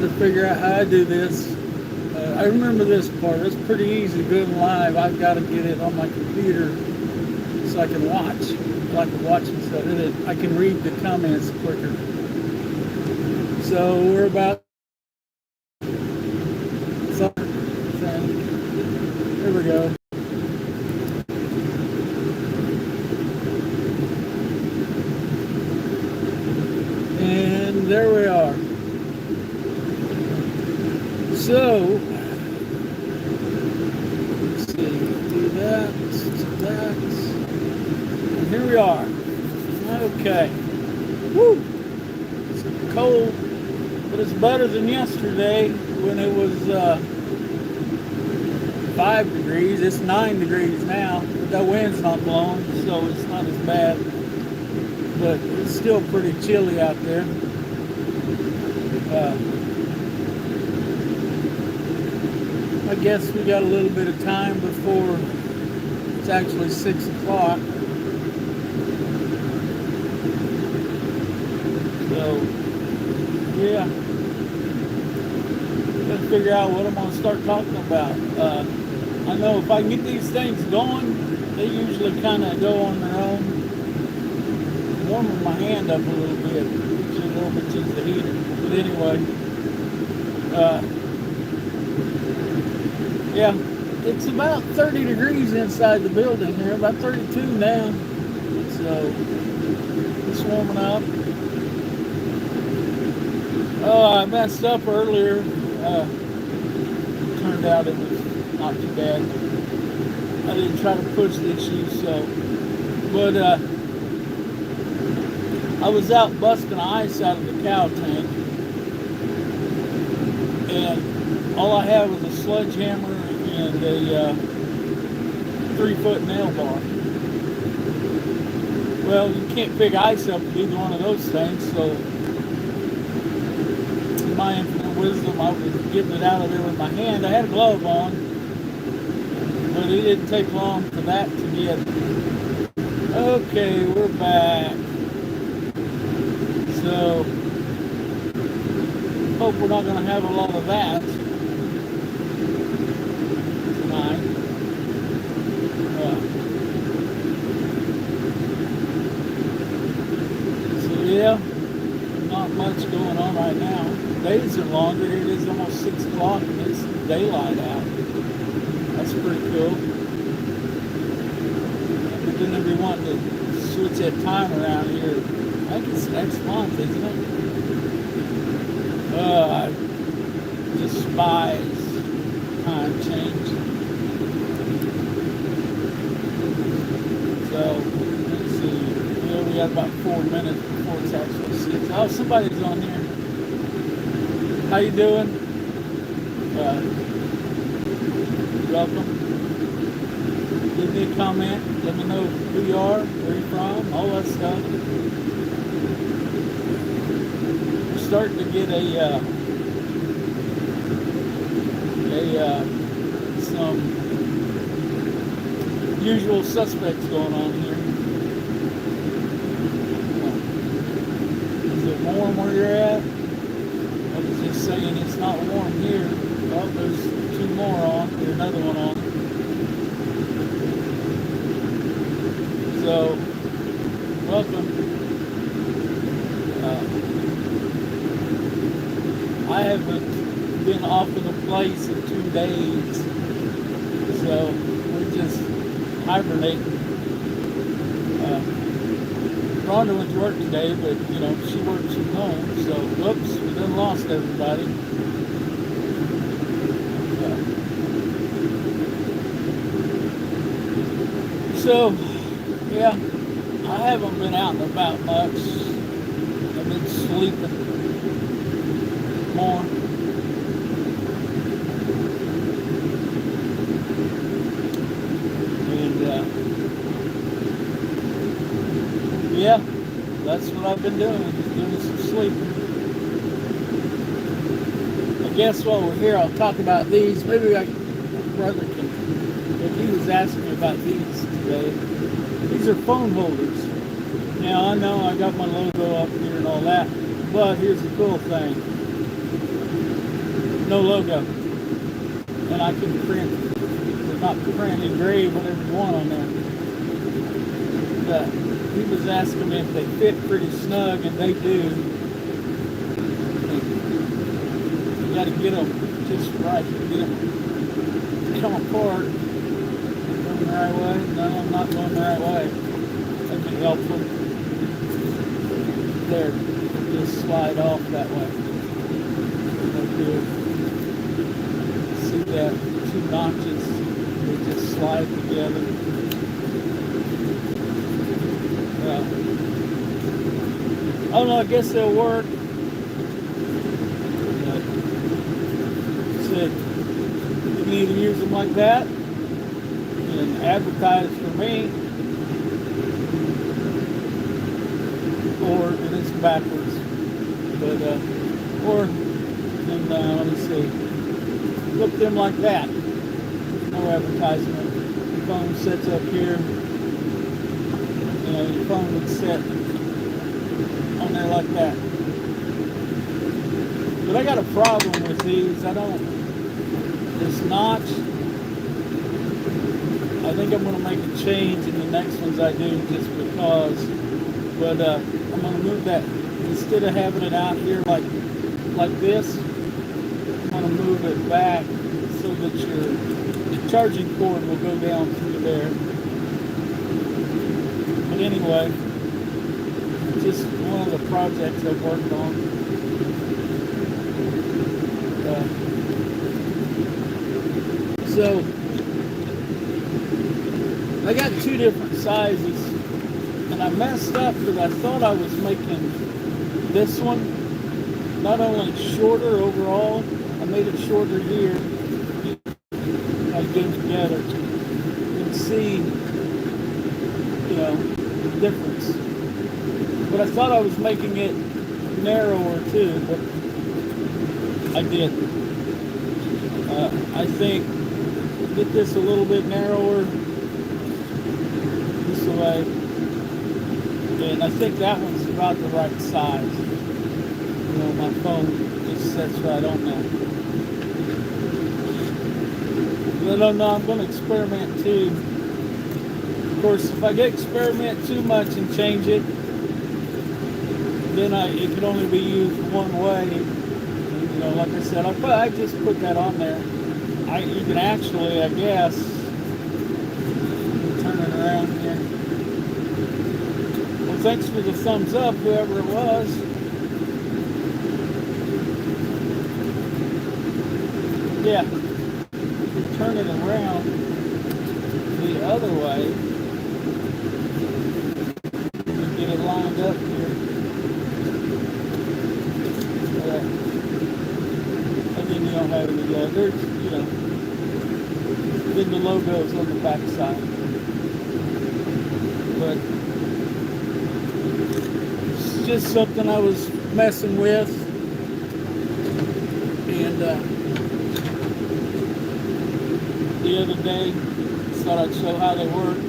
to figure out how I do this. I remember this part. It's pretty easy going live. I've got to get it on my computer so I can watch. I like watching stuff. I can read the comments quicker. So we're about something. Here we go. And there we are. So, let's see, do that, and here we are. Okay. Woo! It's cold, but it's better than yesterday when it was 5 degrees. It's 9 degrees now, but that wind's not blowing, so it's not as bad. But it's still pretty chilly out there. I guess we got a little bit of time before it's actually 6 o'clock. So, yeah. Gotta figure out what I'm going to start talking about. I know if I can get these things going, they usually kind of go on their own. Warming my hand up a little bit. Usually a little bit just the heater. But anyway, yeah, it's about 30 degrees inside the building here, about 32 now. So it's warming up. Oh, I messed up earlier. Turned out it was not too bad. I didn't try to push the issue, so. But I was out busting ice out of the cow tank, and all I had was a sledgehammer and a 3-foot nail bar. Well, you can't pick ice up with either one of those things, so in my infinite wisdom, I was getting it out of there with my hand. I had a glove on, but it didn't take long for that to get. Okay, we're back. So, hope we're not going to have a lot of that tonight. So yeah, not much going on right now. Days are longer. It is almost 6 o'clock and it's daylight out. That's pretty cool. We're going to be wanting to switch that time around here. I think it's next month, isn't it? I despise time change. So, let's see. Yeah, we got about 4 minutes before it's actually 6. Oh, somebody's on here. How you doing? Welcome. Give me a comment. Let me know who you are, where you're from, all that stuff. Starting to get some usual suspects going on here. Is it warm where you're at? I was just saying it's not warm here. Oh, there's 2 more on. There's another one on. So, welcome. I haven't been off of the place in 2 days, so we're just hibernating. Rhonda went to work today, but you know she works from home, so whoops, we done lost everybody. So yeah, I haven't been out and about much. I've been sleeping more. And yeah, that's what I've been doing, just doing some sleeping. I guess while we're here, I'll talk about these. Maybe my brother can, if he was asking me about these today. These are phone holders. Now, I know I got my logo up here and all that, but here's the cool thing. no logo. And I can print, or not print, engrave, whatever you want on there. But he was asking me if they fit pretty snug, and they do. You got to get them just right. Get them apart. Going the right way? No, I'm not going the right way. That'd be helpful. There, just slide off that way. Right here. See that? Two notches. They just slide together. I don't know. I guess they'll work. Said you can either use them like that and advertise for me, or it is backwards. But or and let me see, flip them like that. No advertisement. Your phone sets up here. You know, your phone would set on there like that. But I got a problem with these. This notch, I think I'm going to make a change in the next ones I do just because. But I'm going to move that, instead of having it out here like this, I'm going to move it back so that your charging cord will go down through there. But anyway, just one of the projects I've worked on. So I got two different sizes, and I messed up because I thought I was making this one not only shorter overall, I made it shorter here. I get them together and see, you know, the difference. But I thought I was making it narrower too, but I didn't. I think get this a little bit narrower this way, and I think that one's about the right size. You know, my phone just sets right on that. But I don't know, I'm going to experiment too. Of course, if I experiment too much and change it, then it can only be used one way. You know, like I said, I just put that on there. You can actually, I guess, turn it around here. Well, thanks for the thumbs up, whoever it was. Yeah, turn it around the other way and get it lined up here. And then you don't have any letters, you know. Then the logo's on the back side. But it's just something I was messing with, and the other day thought I'd show how they work.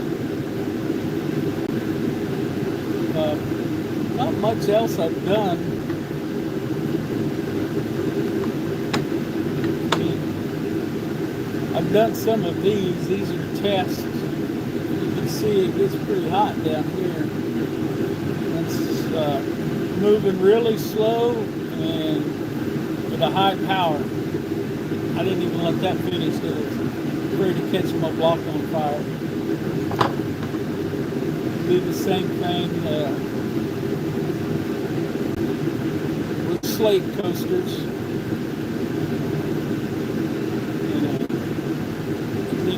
Not much else I've done. I've done some of these. These are tests. You can see it gets pretty hot down here. It's moving really slow and with a high power. I didn't even let that finish because I was afraid to catch my block on fire. Do the same thing with slate coasters.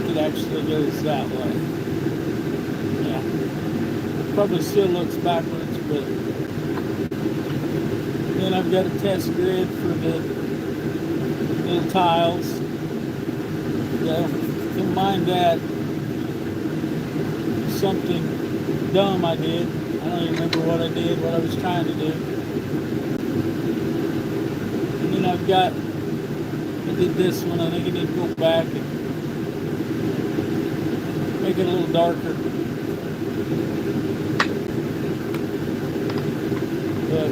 It actually goes that way. Yeah. Probably still looks backwards, but then I've got a test grid for the little tiles. Yeah, don't mind that. Something dumb I did. I don't even remember what I did, what I was trying to do. And then I did this one. I think I need to go back and make it a little darker. But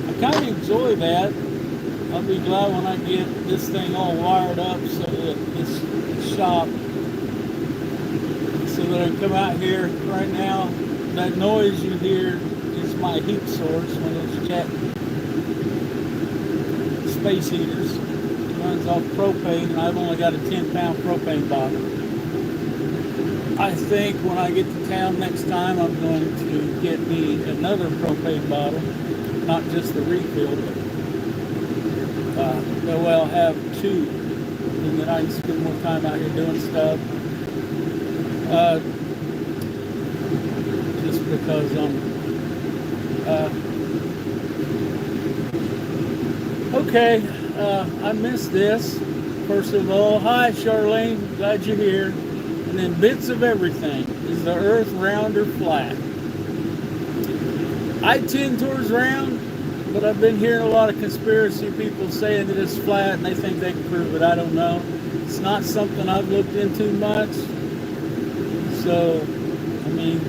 I kind of enjoy that. I'll be glad when I get this thing all wired up so that this shop, so that I can come out here right now. That noise you hear is my heat source, one of those jet space heaters. It runs off propane, and I've only got a 10-pound propane bottle. I think when I get to town next time, I'm going to get me another propane bottle, not just the refill, but that way I'll have two, and then I can spend more time out here doing stuff. Just because okay, I missed this. First of all, hi Charlene, glad you're here. And then bits of everything. Is the earth round or flat? I tend towards round, but I've been hearing a lot of conspiracy people saying that it's flat and they think they can prove it. I don't know. It's not something I've looked into much. So, I mean,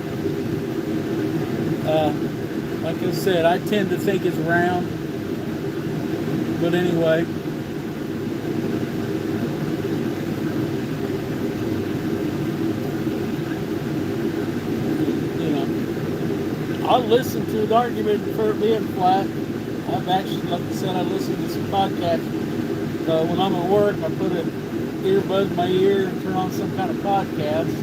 like I said, I tend to think it's round. But anyway. I'll listen to the argument for it being flat. I've actually, like I said, I listen to some podcasts. When I'm at work, I put an earbud in my ear and turn on some kind of podcast.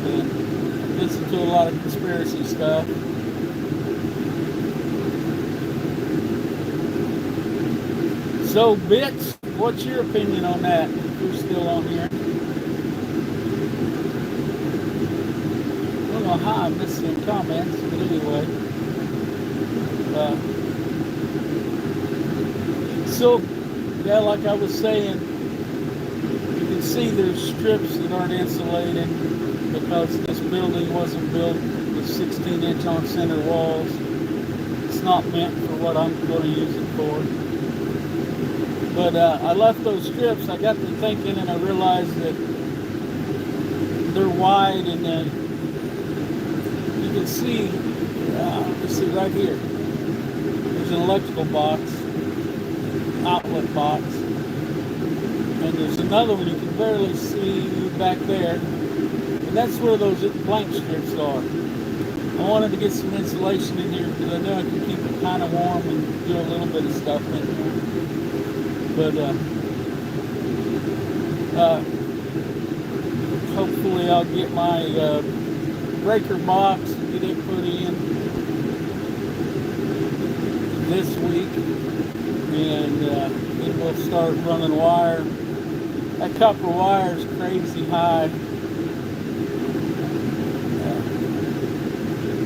And listen to a lot of conspiracy stuff. So, Bits, what's your opinion on that? If you're still on here. Hi, I missed some comments, but anyway. So, yeah, like I was saying, you can see there's strips that aren't insulated because this building wasn't built with 16-inch on-center walls. It's not meant for what I'm going to use it for. But I left those strips. I got to thinking, and I realized that they're wide and you can see, let's see right here, there's an electrical box, outlet box, and there's another one you can barely see back there, and that's where those blank strips are. I wanted to get some insulation in here because I know I can keep it kind of warm and do a little bit of stuff in here. But hopefully I'll get my breaker box and get it put in this week, and then we'll start running wire. That copper wire is crazy high,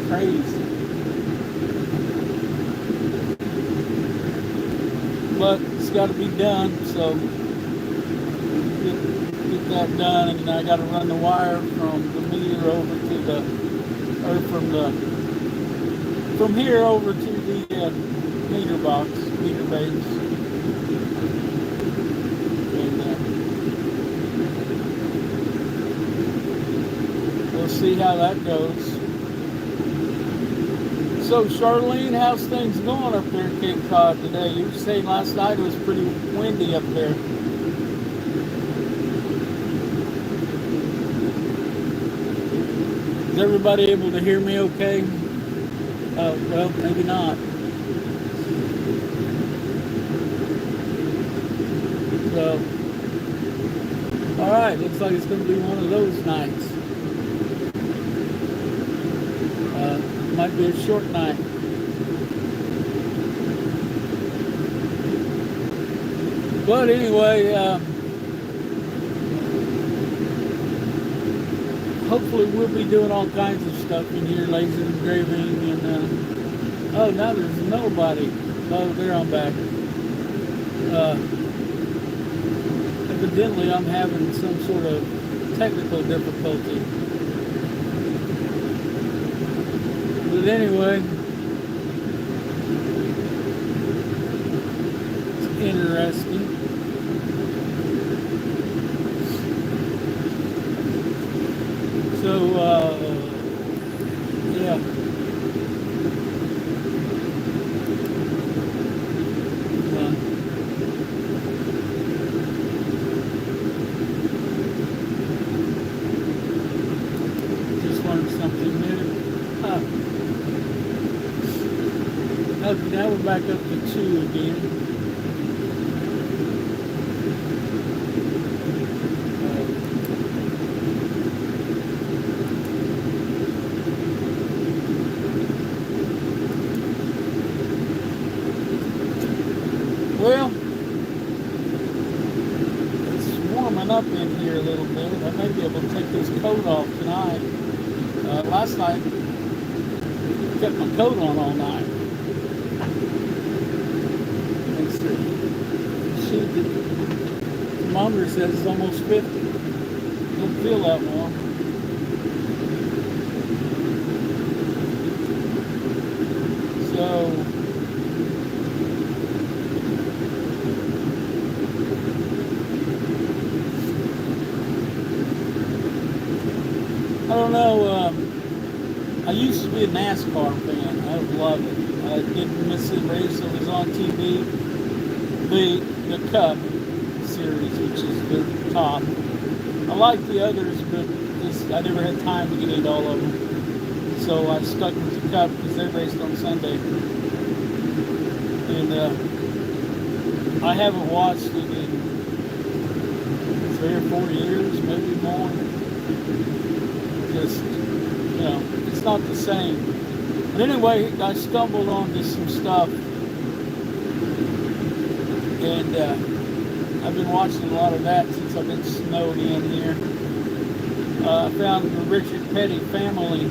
crazy, but it's got to be done. So get that done, and I got to run the wire from the meter over to the, or from here over to the meter box, meter base, and we'll see how that goes. So Charlene, how's things going up there in Cape Cod today? You were saying last night it was pretty windy up there. Is everybody able to hear me okay? Well, maybe not. So, alright, looks like it's going to be one of those nights. Might be a short night. But anyway, hopefully we'll be doing all kinds of stuff in here, laser engraving, and oh, now there's nobody. Oh, there I'm back. Evidently I'm having some sort of technical difficulty. But anyway, it's interesting. So, yeah. Okay, now we're back up to 2 again. Well, it's warming up in here a little bit. I may be able to take this coat off tonight. Last night, I kept my coat on all night. Let's see. The thermometer says it's almost 50. Don't feel that warm. So, I don't know. I used to be a NASCAR fan. I love it. I didn't miss a race that was on TV. The Cup series, which is the top. I like the others, but I never had time to get into all of them. So I stuck with the Cup because they raced on Sunday. And I haven't watched it in 3 or 4 years, maybe more. Just, it's not the same. But anyway, I stumbled onto some stuff, and I've been watching a lot of that since I've been snowed in here. I found the Richard Petty family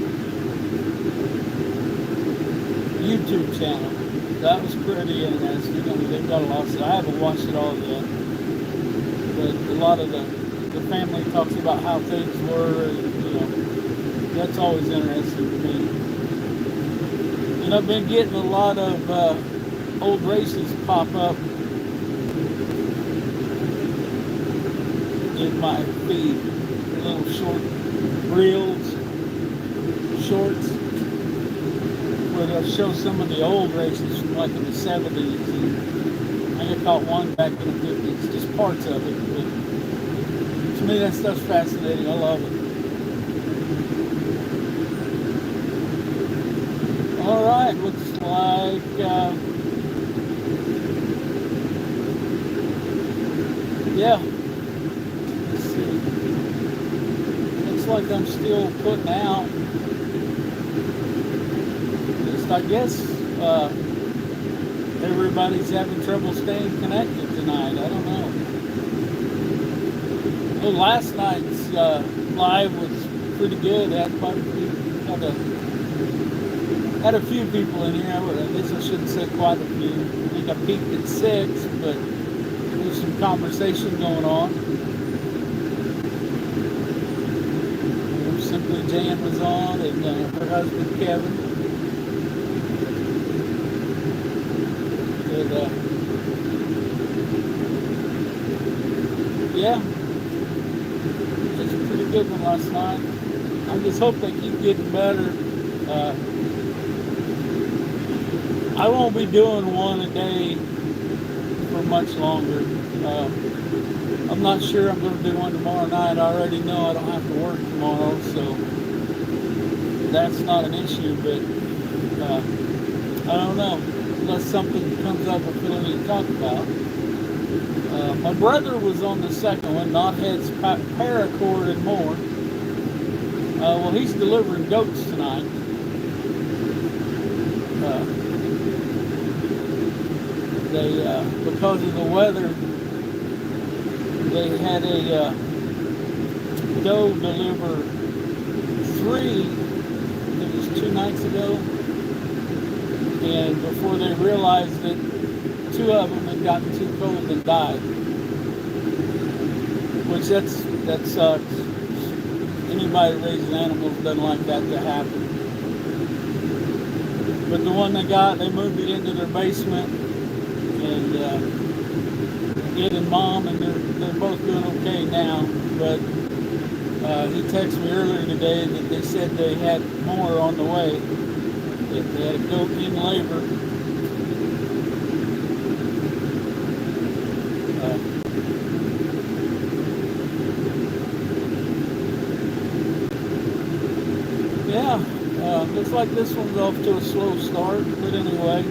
YouTube channel. That was pretty interesting. I mean, they've got a lot of stuff. I haven't watched it all yet, but a lot of the family talks about how things were, and that's always interesting to me. And I've been getting a lot of old races pop up in my feed, little short reels, shorts, where they'll show some of the old races from like in the 70s. And I caught one back in the 50s, just parts of it. But to me, that stuff's fascinating. I love it. All right, looks like yeah. Let's see. Looks like I'm still putting out. Just I guess everybody's having trouble staying connected tonight. I don't know. Well, last night's live was pretty good. Had a few people in here. I guess I shouldn't say quite a few. I think I peaked at 6, but there was some conversation going on. Simply Jan was on, and her husband Kevin. And, yeah, it's a pretty good one last night. I just hope they keep getting better. I won't be doing one a day for much longer. I'm not sure I'm going to do one tomorrow night. I already know I don't have to work tomorrow, so that's not an issue, but I don't know. Unless something comes up I feel I need to talk about. My brother was on the second one, Knothead's Paracord and more. Well, he's delivering goats tonight. Because of the weather, they had a doe deliver 3, it was 2 nights ago, and before they realized it, 2 of them had gotten too cold and died, which that sucks. Anybody raising animals doesn't like that to happen. But the one they moved it into their basement, and it and Mom, and they're both doing okay now. But he texted me earlier today that they said they had more on the way. That they had a goat in labor. Looks like this one's off to a slow start, but anyway.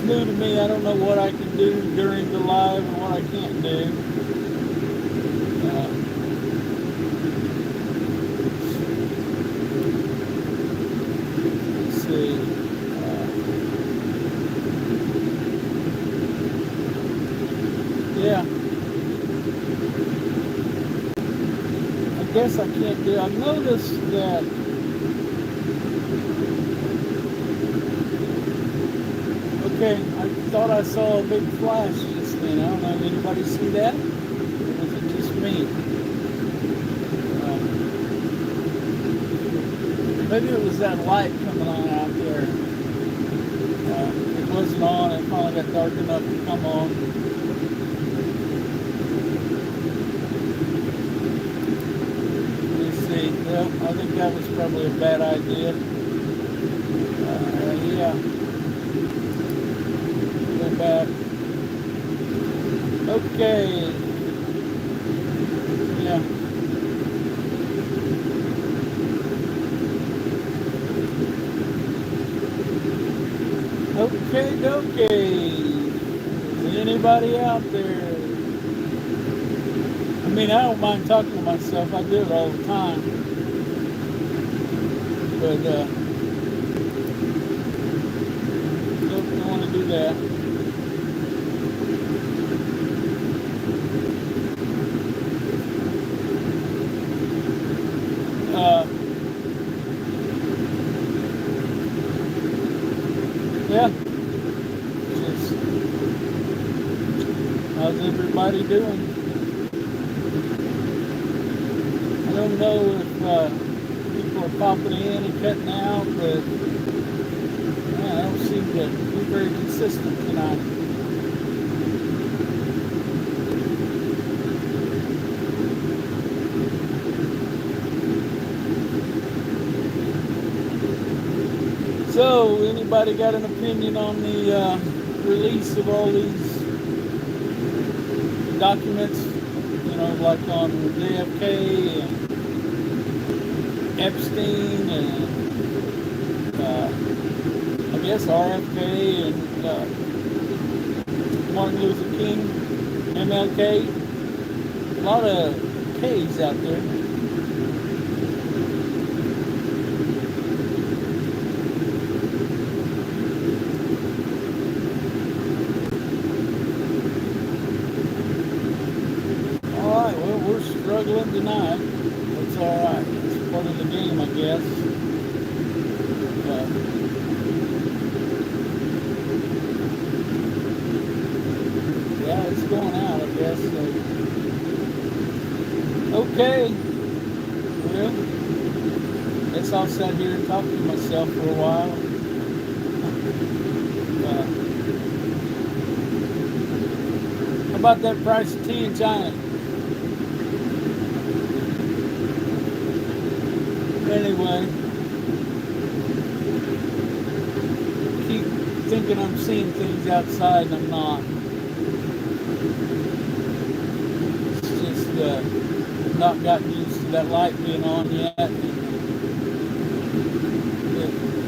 new to me. I don't know what I can do during the live and what I can't do. Let's see. Yeah. I guess I can't do. I've noticed that. Okay, I thought I saw a big flash just then. I don't know. Did anybody see that? Or was it just me? Maybe it was that light coming on out there. It wasn't on. It finally got dark enough to come on. Let's see. Well, I think that was probably a bad idea. Yeah. Go back. Okay. Yeah. Okay, is anybody out there? I mean, I don't mind talking to myself. I do it all the time. But, don't want to do that. Yeah. Just, how's everybody doing? I don't know if people are popping in and cutting out, but I don't seem to be very consistent tonight. So, anybody got an opinion on the release of all these documents? You know, like on JFK and Epstein and I guess RFK and Martin Luther King, MLK. A lot of K's out there. Struggling tonight. That's all right. It's part of the game, I guess. Yeah, it's going out, I guess. So. Okay. Well, guess I'll sit here and talk to myself for a while. How about that price of tea in China? Anyway, keep thinking I'm seeing things outside and I'm not. It's just not gotten used to that light being on yet. The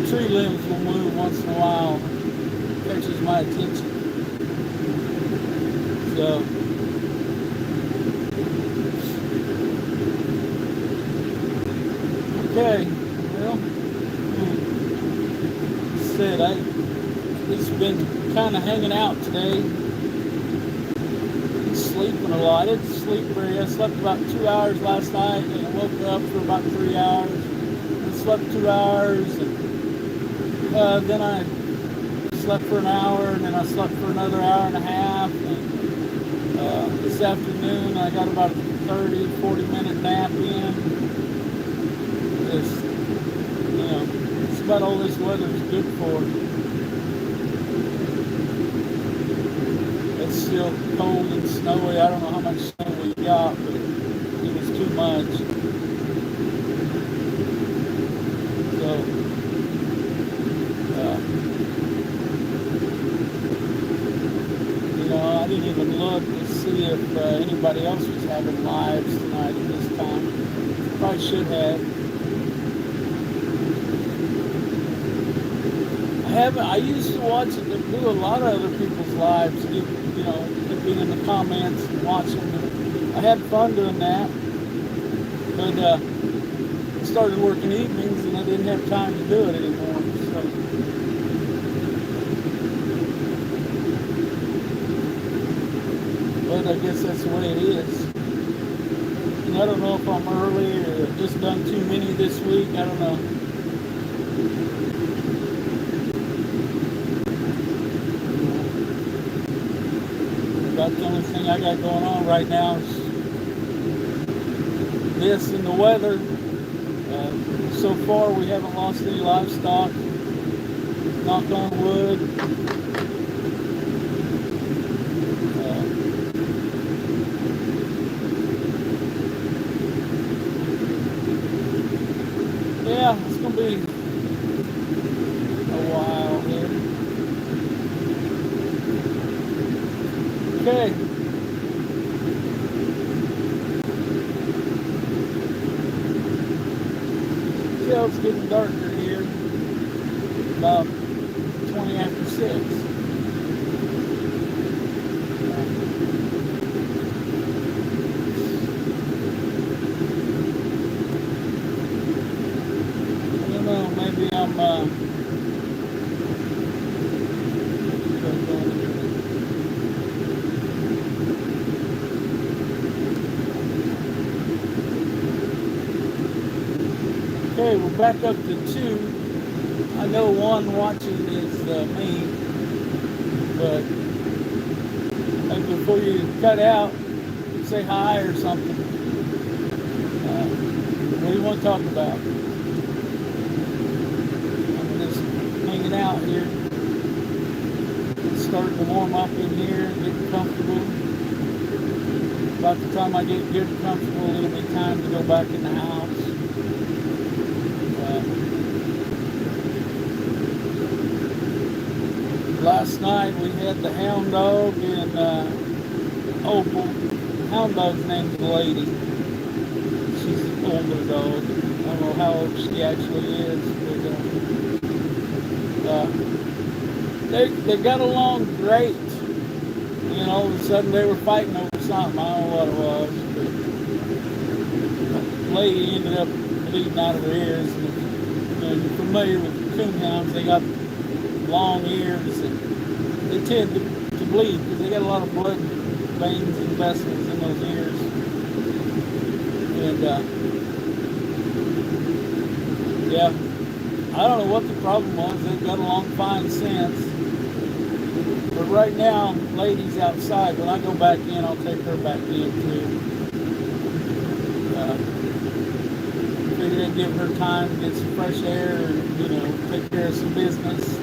tree limbs will move once in a while. It catches my attention. So okay, well, said I've just been kind of hanging out today, sleeping a lot. I didn't sleep very. I slept about 2 hours last night, and I woke up for about 3 hours. I slept 2 hours, and then I slept for an hour, and then I slept for another hour and a half. And this afternoon, I got about a 30-40 minute nap in. Just, you know, it's about all this weather is good for. It's still cold and snowy. I don't know how much snow we got, but it was too much. So, you know, I didn't even look to see if anybody else was having lives tonight at this time. Probably should have. I haven't. I used to watch it and do a lot of other people's lives, you know, and be in the comments and watch them. I had fun doing that, but I started working evenings and I didn't have time to do it anymore. So, but I guess that's the way it is. And I don't know if I'm early or just done too many this week. I don't know. About the only thing I got going on right now is this and the weather. So far, we haven't lost any livestock. Knock on wood. Yeah, it's going to be a while here. Okay. Yeah, it's getting darker here. About 20 after 6. I don't know, maybe I'm okay, we're back up to 2. I know one watching is me, but maybe before you cut out, say hi or something. What do you want to talk about? I'm just hanging out here, starting to warm up in here, getting comfortable. About the time I get good and comfortable, it'll be time to go back in the house. Last night we had the hound dog and Opal. The hound dog's named Lady. She's an older dog. I don't know how old she actually is, but they got along great. And all of a sudden they were fighting over something. I don't know what it was, but Lady ended up bleeding out of her ears. And, you know, you're familiar with coonhounds. They got long ears and they tend to bleed because they got a lot of blood veins and vessels in those ears. And yeah, I don't know what the problem was. They got along fine since. But right now, Lady's outside. When I go back in, I'll take her back in too. Figured I'd give her time to get some fresh air and, you know, take care of some business.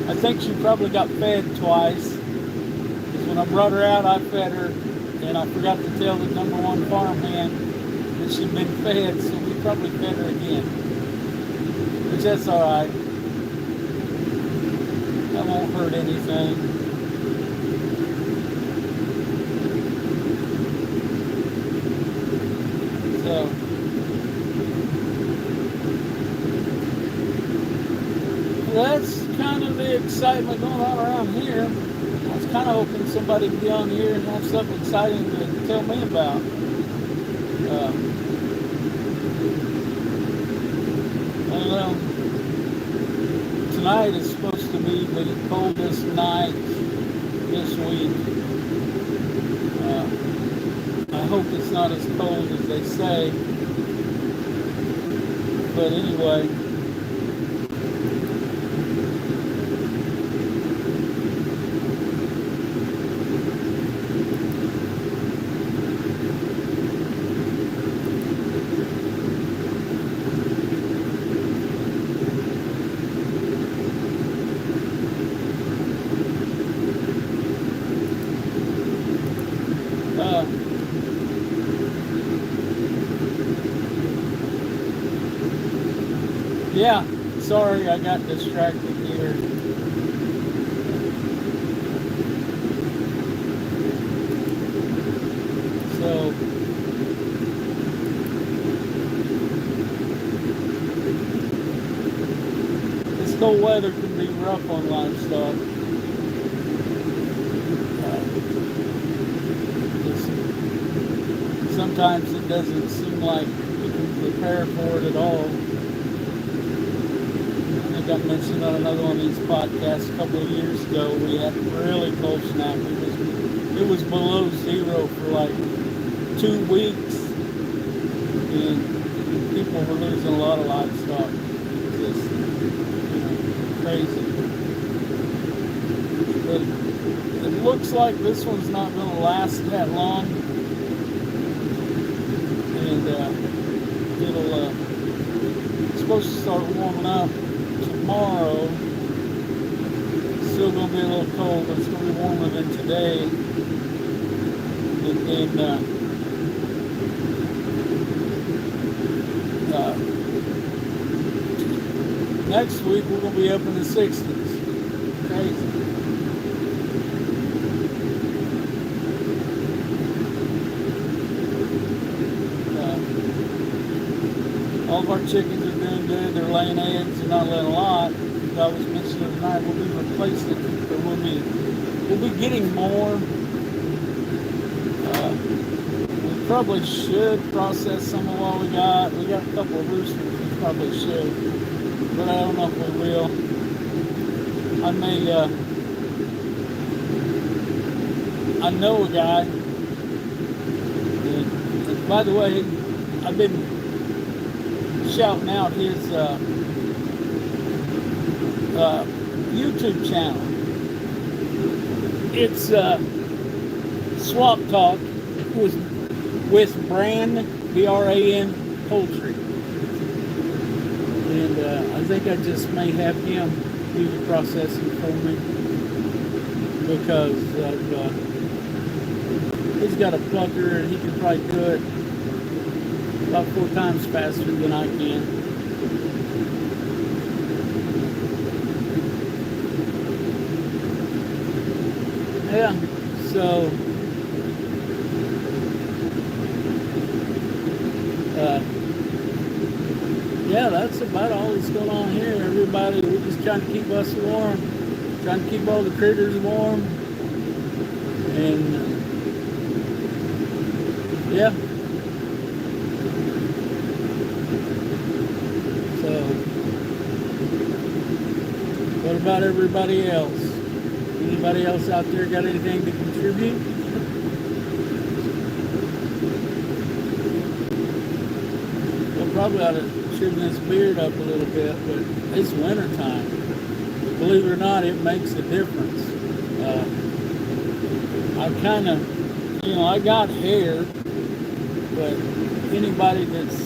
I think she probably got fed twice. Because when I brought her out, I fed her. And I forgot to tell the #1 farmhand that she'd been fed, so we probably fed her again. Which that's alright. That won't hurt anything. So that's kind of the excitement going on around here. I was kind of hoping somebody would be on here and have something exciting to tell me about. I don't know. Tonight is supposed to be the coldest night this week. I hope it's not as cold as they say. But anyway. Yeah, sorry I got distracted here. So, this cold weather can be rough on livestock. Sometimes it doesn't seem like you can prepare for it at all. I think I mentioned on another one of these podcasts a couple of years ago, we had a really cold snap. It was below zero for like 2 weeks, and people were losing a lot of livestock. Just, crazy. But it looks like this one's not going to last that long, and it's supposed to start warming up tomorrow. Still going to be a little cold, but it's going to be warmer than today. And then next week we're going to be up in the 60s. Crazy. All of our chickens are doing good. They're laying eggs. They're not laying a lot. As I was mentioning tonight, we'll be replacing, or we'll be getting more. We probably should process some of what we got. We got a couple of roosters. We probably should, but I don't know if we will. I may. I know a guy. And by the way, I've been shouting out his YouTube channel. It's Swap Talk with Bran, B-R-A-N, Poultry. And I think I just may have him do the processing for me, because he's got a plucker and he can probably do it about 4 times faster than I can. Yeah, so yeah, that's about all that's going on here. Everybody, we're just trying to keep us warm, trying to keep all the critters warm, and yeah. So, what about everybody else? Anybody else out there got anything to contribute? Well, probably ought to trim this beard up a little bit, but it's winter time. Believe it or not, it makes a difference. I kind of, I got hair, but anybody that's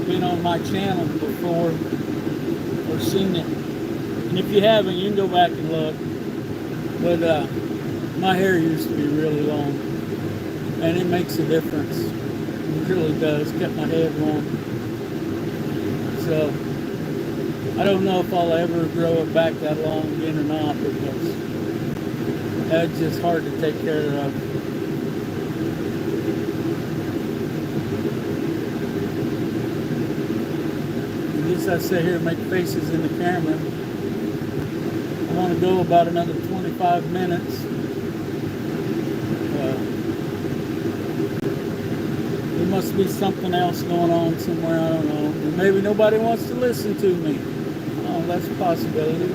been on my channel before or seen it, and if you haven't, you can go back and look. But my hair used to be really long, and it makes a difference. It really does. Kept my head warm. So I don't know if I'll ever grow it back that long again or not, because that's just hard to take care of. I sit here and make faces in the camera. I want to go about another 25 minutes. There must be something else going on somewhere, I don't know. Or maybe nobody wants to listen to me. Oh, that's a possibility.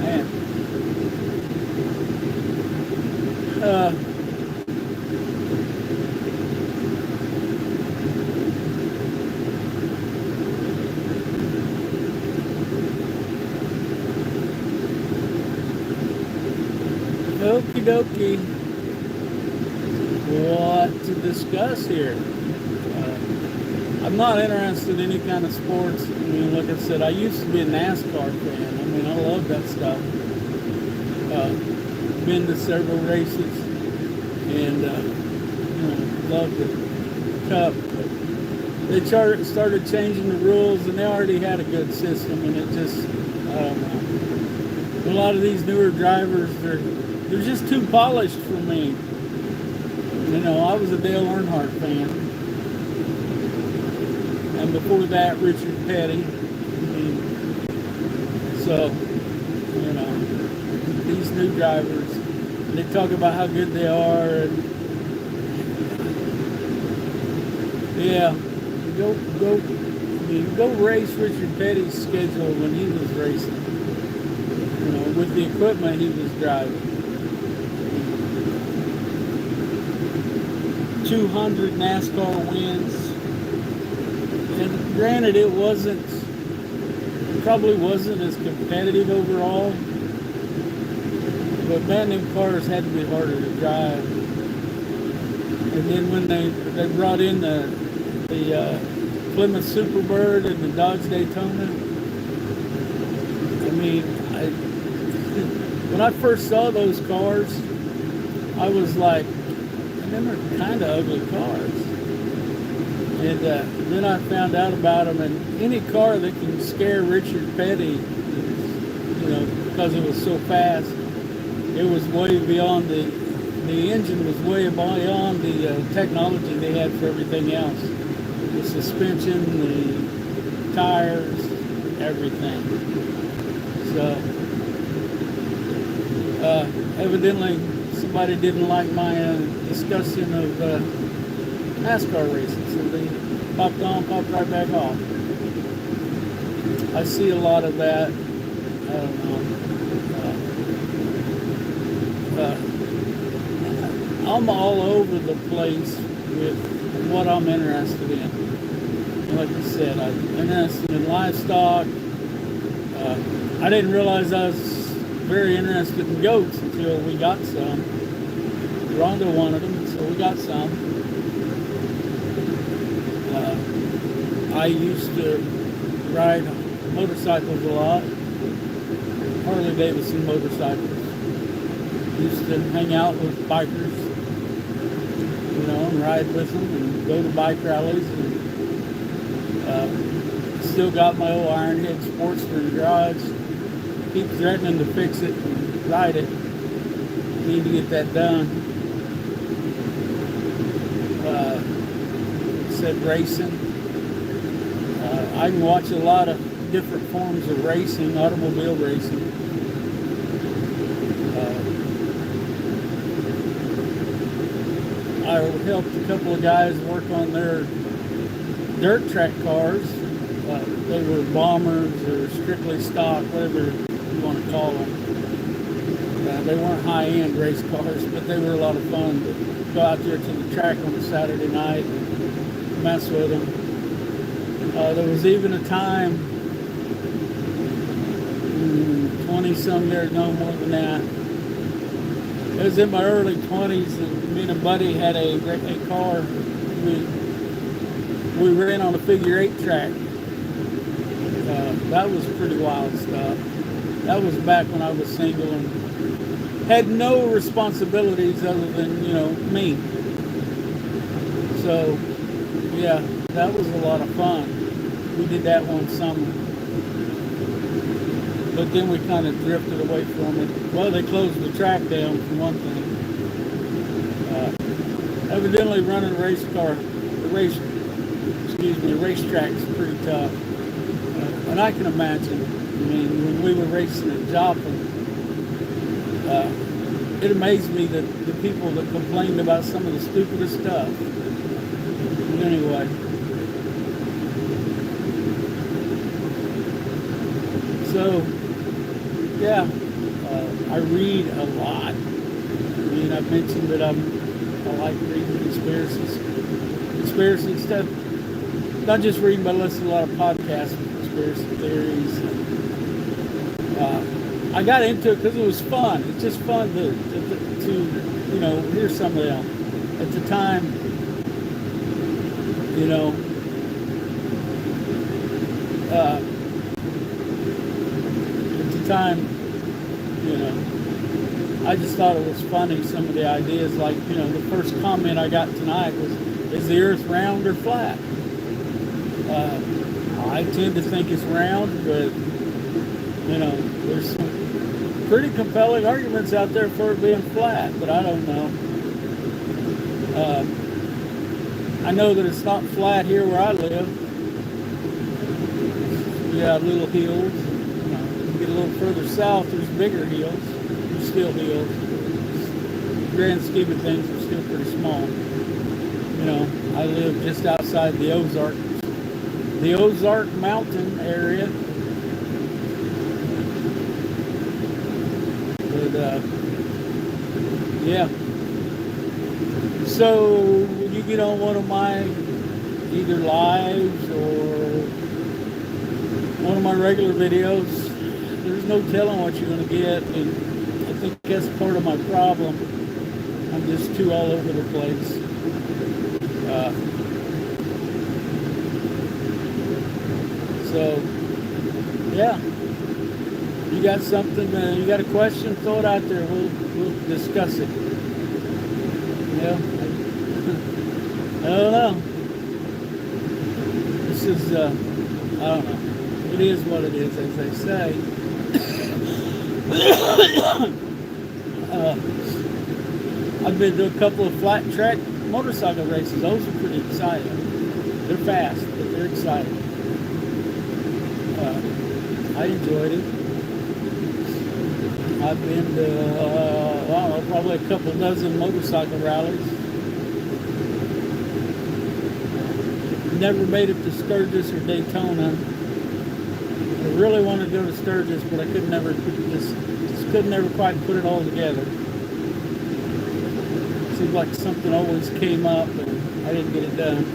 Man. Okie dokie. What to discuss here? I'm not interested in any kind of sports. I mean, like I said, I used to be a NASCAR fan. I mean, I love that stuff. Been to several races and loved the Cup. But they started changing the rules, and they already had a good system, and it just, I don't know. A lot of these newer drivers, they're just too polished for me. I was a Dale Earnhardt fan. and before that, Richard Petty. So, you know, these new drivers, they talk about how good they are, and yeah, go race Richard Petty's schedule when he was racing. You know, with the equipment he was driving. 200 NASCAR wins. And granted, it probably wasn't as competitive overall. But man, them cars had to be harder to drive. And then when they brought in the Plymouth Superbird and the Dodge Daytona, I mean, when I first saw those cars, I was like, them are kind of ugly cars. And then I found out about them, and any car that can scare Richard Petty, you know, because it was so fast, it was way beyond the engine was way beyond the technology they had for everything else. The suspension, the tires, everything. So, evidently, somebody didn't like my discussion of NASCAR racing, so they popped on, popped right back off. I see a lot of that. I don't know. I'm all over the place with what I'm interested in. Like I said, I'm interested in livestock. I didn't realize I was very interested in goats until we got some. Rhonda wanted them, so we got some. I used to ride motorcycles a lot. Harley Davidson motorcycles. Used to hang out with bikers, you know, and ride with them and go to bike rallies. And still got my old Ironhead Sportster in the garage. Keep threatening to fix it and ride it. Need to get that done. Said racing. I can watch a lot of different forms of racing, automobile racing. I helped a couple of guys work on their dirt track cars. They were bombers or strictly stock, whatever you want to call them. They weren't high-end race cars, but they were a lot of fun to go out there to the track on a Saturday night and mess with them. There was even a time, 20-some years, no more than that. It was in my early 20s, and me and a buddy had a car. We ran on a figure 8 track. That was pretty wild stuff. That was back when I was single and had no responsibilities other than, you know, me. So, yeah, that was a lot of fun. We did that one summer. But then we kind of drifted away from it. Well, they closed the track down for one thing. Evidently running a racetrack is pretty tough. And I can imagine, I mean, when we were racing at Joplin, it amazed me that the people that complained about some of the stupidest stuff. But anyway. So, yeah, I read a lot. I mean, I've mentioned that I like reading conspiracy stuff. Not just reading, but I listen to a lot of podcasts with conspiracy theories. I got into it because it was fun. It's just fun to you know, hear some of them. At the time, you know, you know, I just thought it was funny, some of the ideas. Like, you know, the first comment I got tonight was, is the earth round or flat? I tend to think it's round, but, you know, there's some pretty compelling arguments out there for it being flat, but I don't know. I know that it's not flat here where I live. Yeah, little hills. You get a little further south, there's bigger hills. There's still hills. The grand scheme of things are still pretty small. I live just outside the Ozark Mountain area. But yeah. So when you get on one of my either lives or one of my regular videos, there's no telling what you're going to get, and I think that's part of my problem. I'm just too all over the place. So yeah, you got something, you got a question, throw it out there. We'll discuss it. Yeah, I don't know. This is I don't know. It is what it is, as they say. I've been to a couple of flat track motorcycle races. Those are pretty exciting. They're fast, but they're exciting. I enjoyed it. I've been to probably a couple dozen motorcycle rallies. Never made it to Sturgis or Daytona. I really wanted to go to Sturgis, but I could never couldn't never quite put it all together. Seemed like something always came up and I didn't get it done.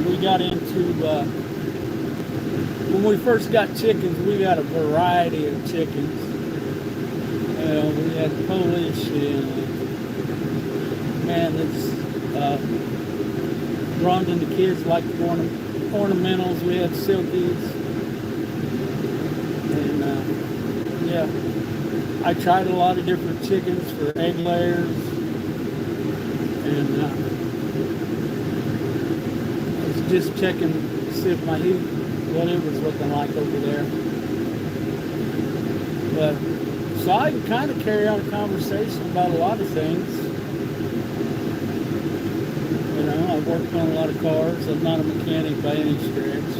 So we got into when we first got chickens, we got a variety of chickens. We had Polish and man, it's Ron and the kids liked ornamentals. We had silkies, and yeah, I tried a lot of different chickens for egg layers, and I was just checking to see if my heat, what it was looking like over there. But so I can kind of carry on a conversation about a lot of things. I've worked on a lot of cars. I'm not a mechanic by any stretch.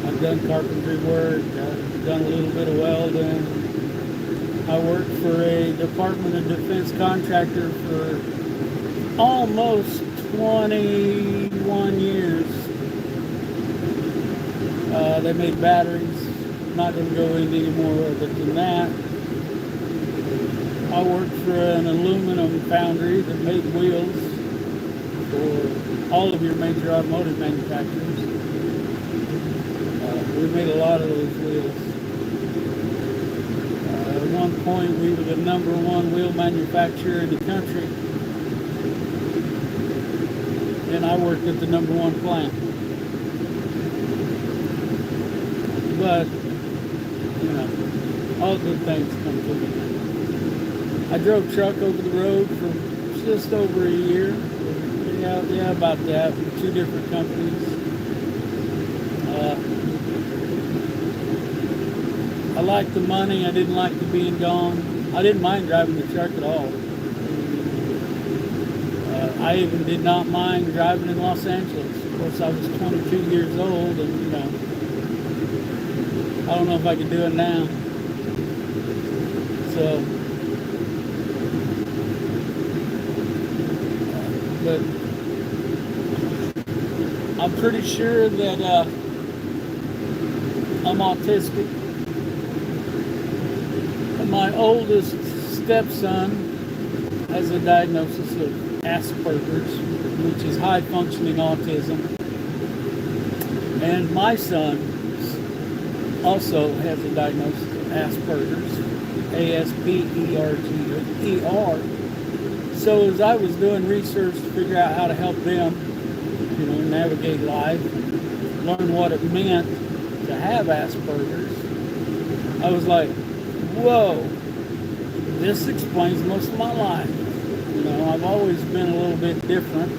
I've done carpentry work. I've done a little bit of welding. I worked for a Department of Defense contractor for almost 21 years. They made batteries. I'm not going to go into any more of it than that. I worked for an aluminum foundry that made wheels for all of your major automotive manufacturers. We made a lot of those wheels. At one point, we were the #1 wheel manufacturer in the country, and I worked at the #1 plant. But, all good things come to me. I drove truck over the road for just over a year. Yeah, about that, with 2 different companies. I liked the money. I didn't like the being gone. I didn't mind driving the truck at all. I even did not mind driving in Los Angeles. Of course, I was 22 years old, and I don't know if I could do it now. So, but I'm pretty sure that I'm autistic. My oldest stepson has a diagnosis of Asperger's, which is high functioning autism. And my son also has a diagnosis of Asperger's, Asperger. So as I was doing research to figure out how to help them, navigate life, learn what it meant to have Asperger's, I was like, whoa, this explains most of my life. I've always been a little bit different,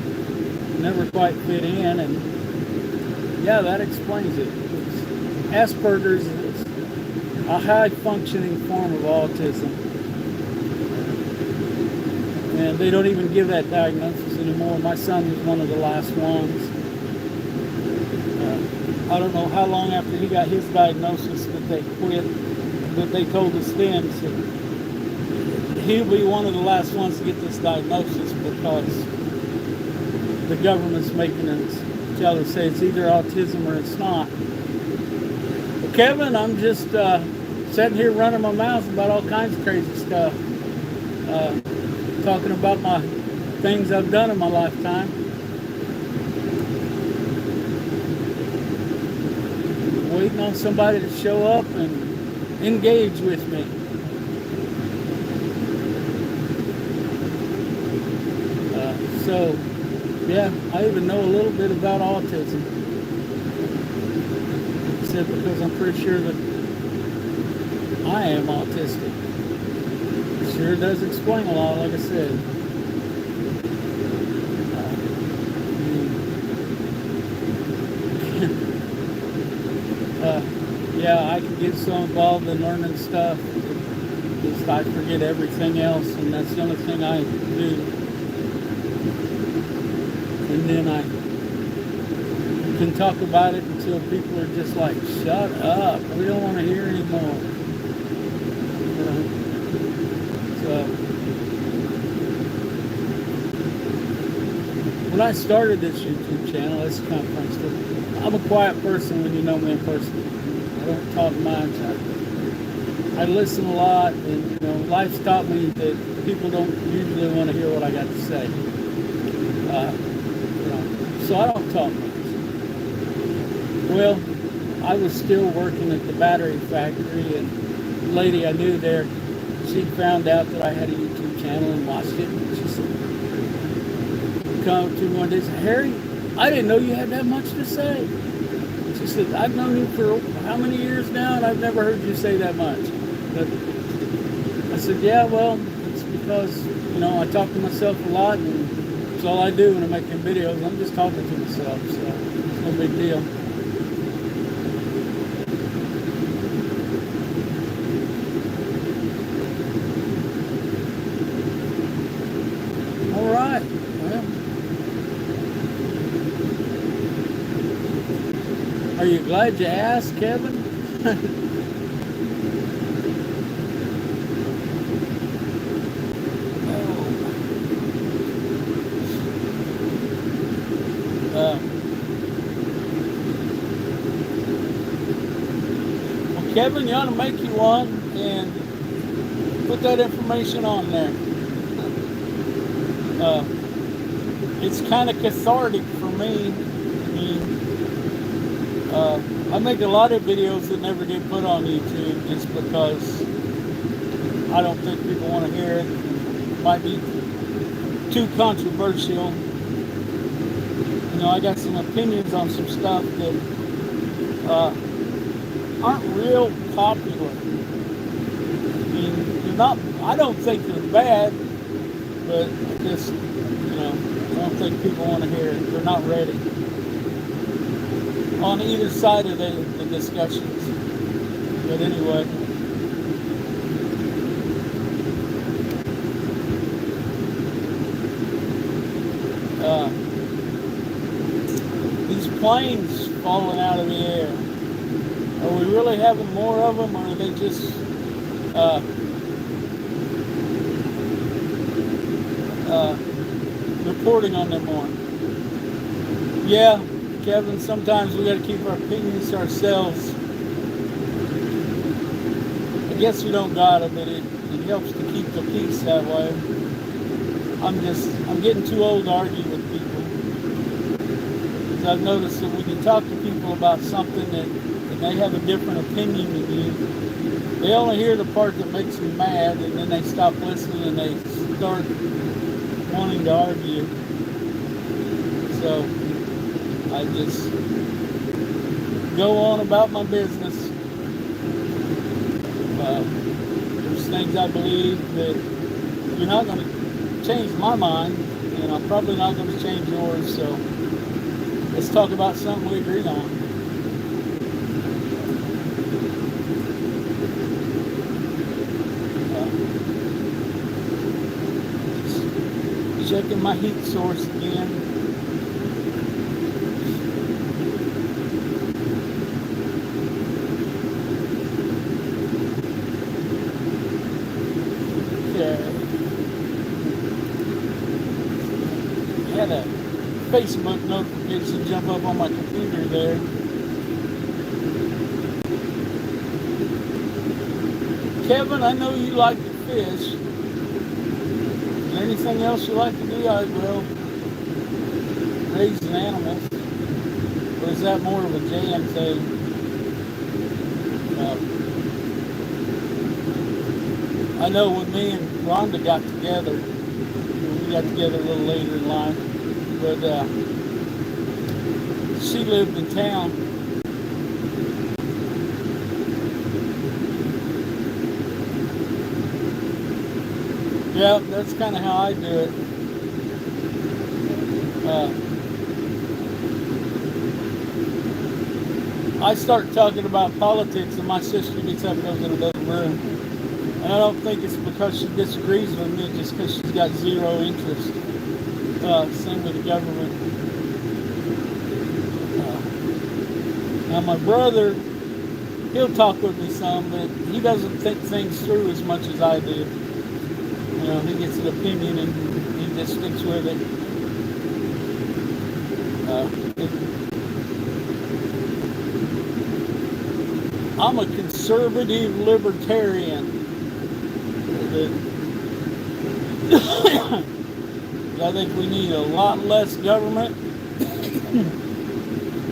never quite fit in, and yeah, that explains it. Asperger's is a high functioning form of autism. And they don't even give that diagnosis anymore. My son was one of the last ones. I don't know how long after he got his diagnosis that they quit, but they told us then, so he'll be one of the last ones to get this diagnosis because the government's making us tell us, say it's either autism or it's not. Well, Kevin, I'm just sitting here running my mouth about all kinds of crazy stuff. Talking about my things I've done in my lifetime. Waiting on somebody to show up and engage with me. So, yeah, I even know a little bit about autism. Except because I'm pretty sure that I am autistic. It sure does explain a lot, like I said. Yeah, I can get so involved in learning stuff that I forget everything else, and that's the only thing I do. And then I can talk about it until people are just like, shut up, we don't want to hear anymore. So, when I started this YouTube channel, it's kind of fun stuff. I'm a quiet person when you know me in person. I don't talk much. I listen a lot, and life's taught me that people don't usually want to hear what I got to say. So I don't talk much. Well, I was still working at the battery factory, and the lady I knew there, she found out that I had a YouTube channel and watched it. And she said, come up to me one day and said, Harry, I didn't know you had that much to say. She said, I've known you for how many years now, and I've never heard you say that much. But I said, yeah, well, it's because, I talk to myself a lot, and that's all I do when I'm making videos. I'm just talking to myself, so it's no big deal. All right, well. Are you glad you asked, Kevin? Well, Kevin, you ought to make you one and put that information on there. It's kind of cathartic for me. I make a lot of videos that never get put on YouTube just because I don't think people want to hear it. It might be too controversial. I got some opinions on some stuff that aren't real popular. I don't think they're bad, but just, I don't think people want to hear it. They're not ready. On either side of the discussions. But anyway. These planes falling out of the air. Are we really having more of them, or are they just reporting on them more? Yeah, Kevin, sometimes we got to keep our opinions to ourselves. I guess we don't got it, but it helps to keep the peace that way. I'm getting too old to argue with people. Because I've noticed that when you talk to people about something and they have a different opinion than you, they only hear the part that makes them mad, and then they stop listening and they start wanting to argue. So I just go on about my business. There's things I believe that you're not going to change my mind, and I'm probably not going to change yours, so let's talk about something we agree on. checking my heat source again. Okay. I had a Facebook notification jump up on my computer there. Kevin, I know you like to fish. Is there anything else you like to do? Well, raising animals. Or is that more of a Jan thing? I know when me and Rhonda got together, we got together a little later in life, but she lived in town. Yeah, that's kind of how I do it. I start talking about politics and my sister gets up and goes in another room. And I don't think it's because she disagrees with me, just because she's got zero interest. Same with the government. Now my brother, he'll talk with me some, but he doesn't think things through as much as I do. You know, he gets an opinion and he just sticks with it. I'm a conservative libertarian. I think we need a lot less government.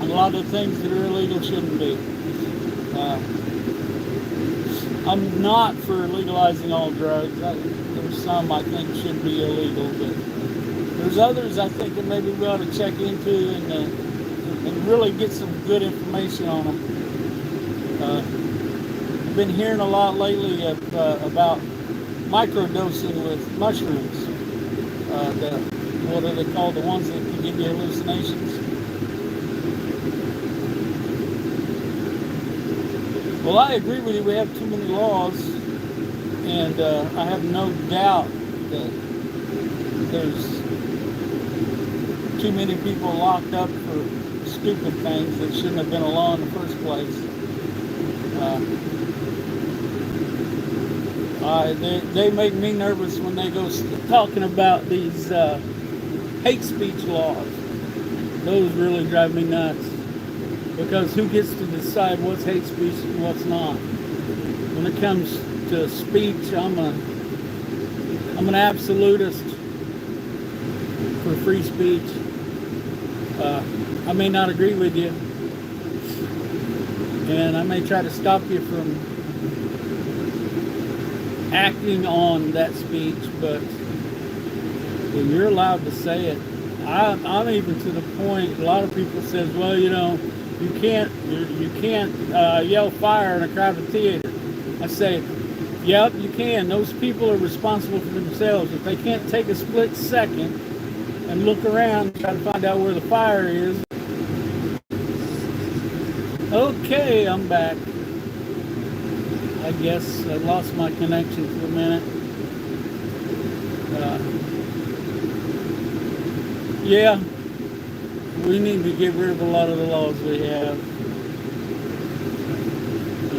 A lot of things that are illegal shouldn't be. I'm not for legalizing all drugs. There's some I think should be illegal, but there's others I think that maybe we ought to check into and really get some good information on them. I've been hearing a lot lately about microdosing with mushrooms. What are they called? The ones that can give you hallucinations. Well, I agree with you. We have too many laws, and I have no doubt that there's too many people locked up for stupid things that shouldn't have been a law in the first place. They make me nervous when they go talking about these hate speech laws. Those really drive me nuts. Because who gets to decide what's hate speech and what's not? When it comes to speech, I'm an absolutist for free speech. I may not agree with you, and I may try to stop you from acting on that speech, but when you're allowed to say it, I'm even to the point. A lot of people says, well, you know, you can't yell fire in a crowded theater. I say, yep, you can. Those people are responsible for themselves. If they can't take a split second and look around and try to find out where the fire is. Okay, I'm back. I guess I lost my connection for a minute. Yeah, we need to get rid of a lot of the laws we have.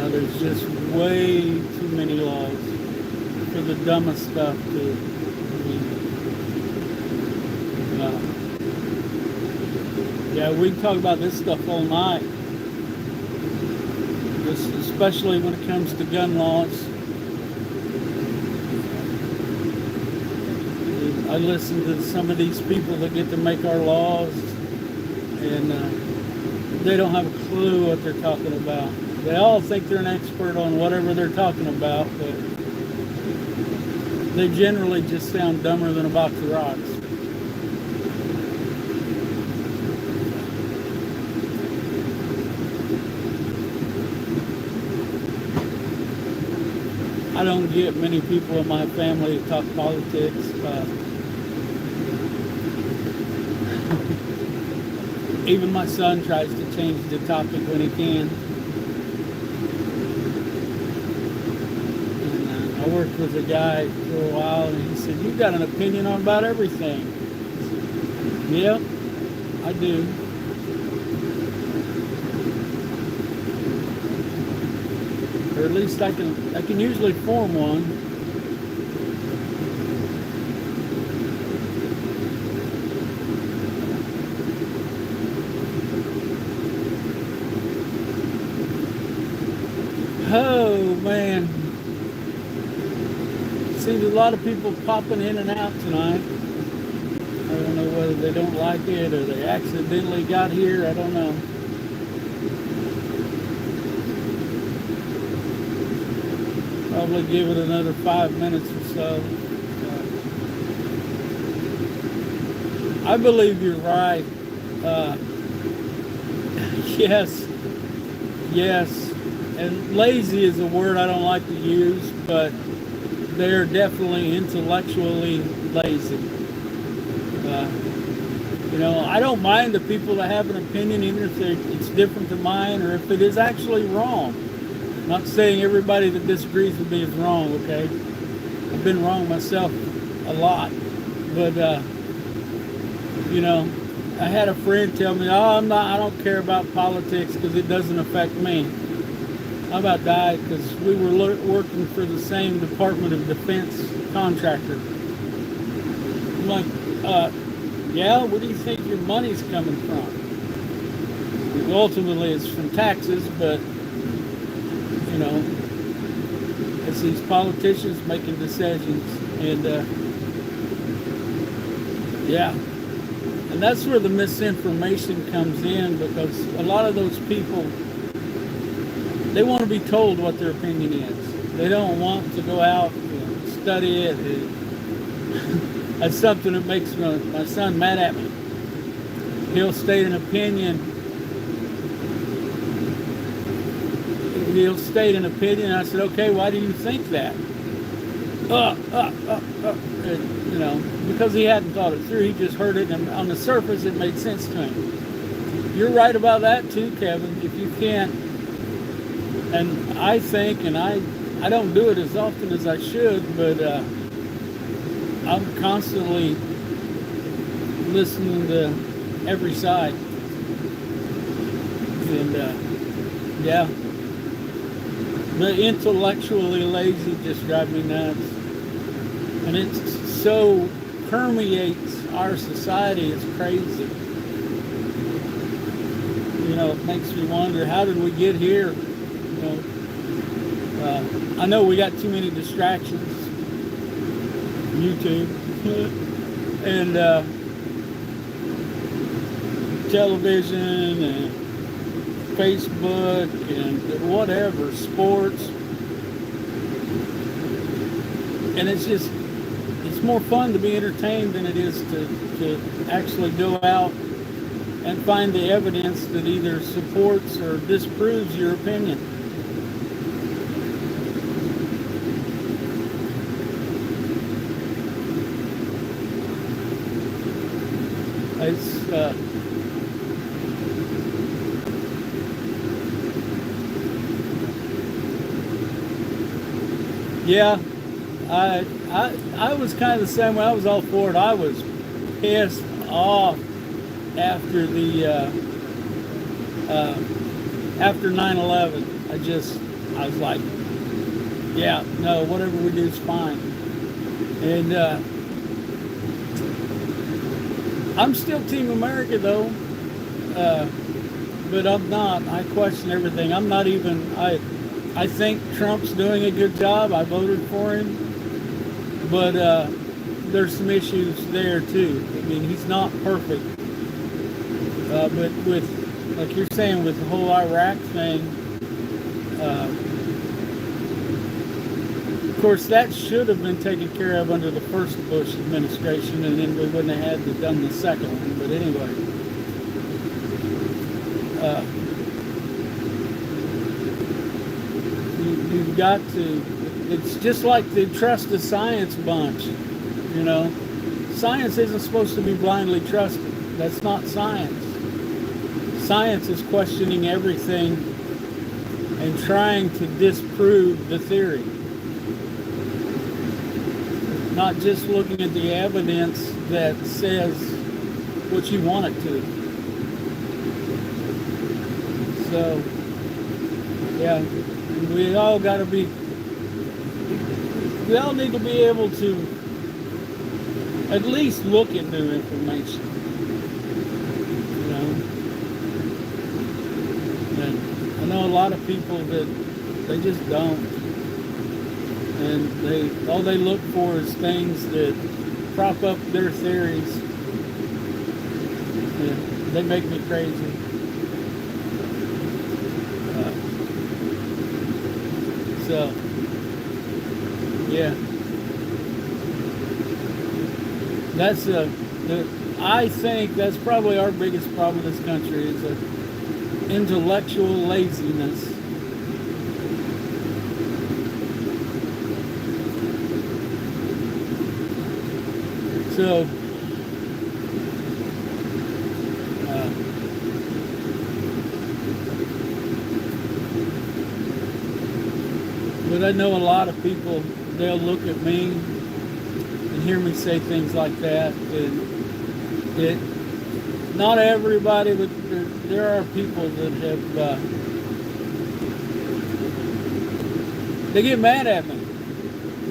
There's just way too many laws for the dumbest stuff too. Yeah, we can talk about this stuff all night. Especially when it comes to gun laws. I listen to some of these people that get to make our laws, and they don't have a clue what they're talking about. They all think they're an expert on whatever they're talking about, but they generally just sound dumber than a box of rocks. I don't get many people in my family that talk politics. Even my son tries to change the topic when he can. And I worked with a guy for a while, and he said, "You've got an opinion on about everything." Yep, I do. Or at least I can usually form one. Oh man, see a lot of people popping in and out tonight. I don't know whether they don't like it or they accidentally got here. I don't know. Probably give it another 5 minutes or so. I believe you're right. Yes, yes. And lazy is a word I don't like to use, but they're definitely intellectually lazy. I don't mind the people that have an opinion, even if it's different than mine or if it is actually wrong. I'm not saying everybody that disagrees with me is wrong, okay? I've been wrong myself a lot. But, I had a friend tell me, I don't care about politics because it doesn't affect me. I about died because we were working for the same Department of Defense contractor. I'm like, yeah, where do you think your money's coming from? Ultimately, it's from taxes, but, it's these politicians making decisions. And, yeah. And that's where the misinformation comes in, because a lot of those people, they want to be told what their opinion is. They don't want to go out and study it. That's something that makes my son mad at me. He'll state an opinion. I said, okay, why do you think that? Because he hadn't thought it through. He just heard it, and on the surface, it made sense to him. You're right about that too, Kevin. If you can't, and I think, and I don't do it as often as I should, but I'm constantly listening to every side. And yeah, the intellectually lazy just drive me nuts. And it so permeates our society, it's crazy. It makes me wonder, how did we get here? I know we got too many distractions. YouTube and television and Facebook and whatever, sports. And it's more fun to be entertained than it is to actually go out and find the evidence that either supports or disproves your opinion. It's yeah, I was kind of the same way. I was all for it. I was pissed off after the after 9/11. I was like, yeah, no, whatever we do is fine. And I'm still Team America though, but I'm not. I question everything. I'm not even. I think Trump's doing a good job. I voted for him, but there's some issues there too. I mean, he's not perfect. But with, like you're saying, with the whole Iraq thing, of course, that should have been taken care of under the first Bush administration, and then we wouldn't have had to done the second one. But anyway, you've got to. It's just like the trust the science bunch. Science isn't supposed to be blindly trusted. That's not science. Science is questioning everything and trying to disprove the theory. Not just looking at the evidence that says what you want it to. So, yeah, we all got to be, we all need to be able to at least look at new information, you know. And I know a lot of people that they just don't, and all they look for is things that prop up their theories. Yeah, they make me crazy. So, yeah, that's I think that's probably our biggest problem in this country is intellectual laziness. So, but I know a lot of people, they'll look at me and hear me say things like that, and not everybody, but there are people that have, they get mad at me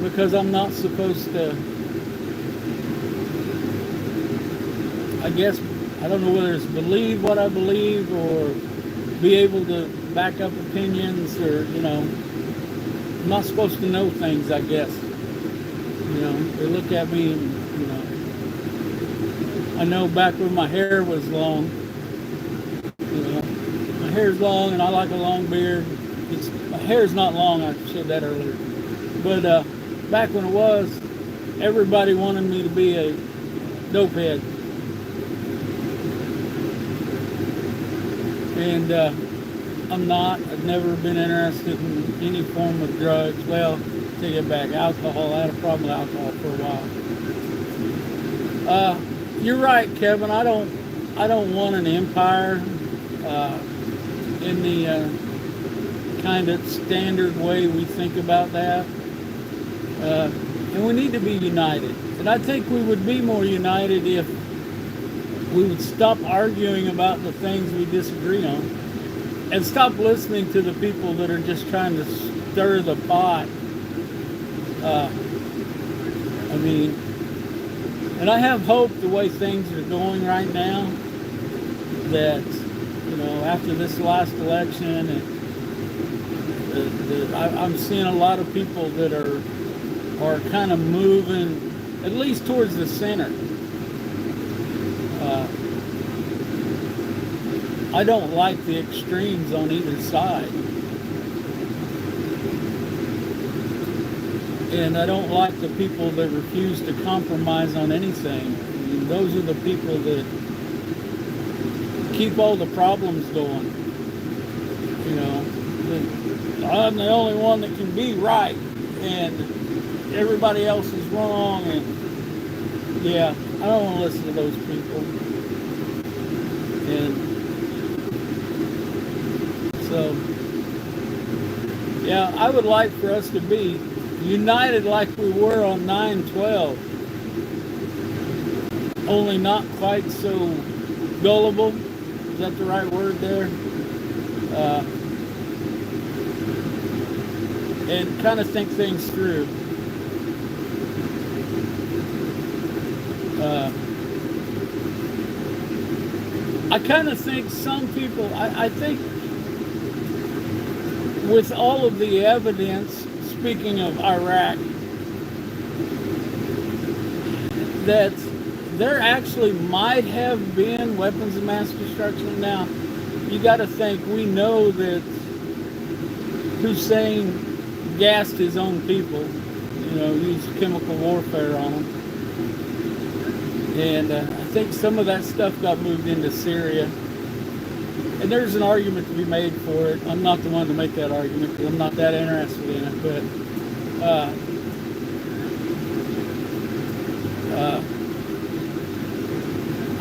because I'm not supposed to, I guess, I don't know whether it's believe what I believe or be able to back up opinions, or, you know, I'm not supposed to know things, I guess. You know, they look at me and, you know, I know back when my hair was long, you know, my hair's long and I like a long beard. My hair's not long, I said that earlier. But back when it was, everybody wanted me to be a dopehead. And I'm not. I've never been interested in any form of drugs. Well, take it back. Alcohol. I had a problem with alcohol for a while. You're right, Kevin. I don't want an empire in the kind of standard way we think about that. And we need to be united. And I think we would be more united if we would stop arguing about the things we disagree on and stop listening to the people that are just trying to stir the pot. I mean, and I have hope the way things are going right now that, you know, after this last election, and I'm seeing a lot of people that are kind of moving at least towards the center. I don't like the extremes on either side. And I don't like the people that refuse to compromise on anything. I mean, those are the people that keep all the problems going. You know, I'm the only one that can be right, and everybody else is wrong. And yeah, I don't want to listen to those people. And so, yeah, I would like for us to be united like we were on 9/12, only not quite so gullible. Is that the right word there? And kind of think things through. I kind of think some people, I think with all of the evidence, speaking of Iraq, that there actually might have been weapons of mass destruction. Now, you got to think, we know that Hussein gassed his own people, you know, used chemical warfare on them. And I think some of that stuff got moved into Syria. And there's an argument to be made for it. I'm not the one to make that argument because I'm not that interested in it. But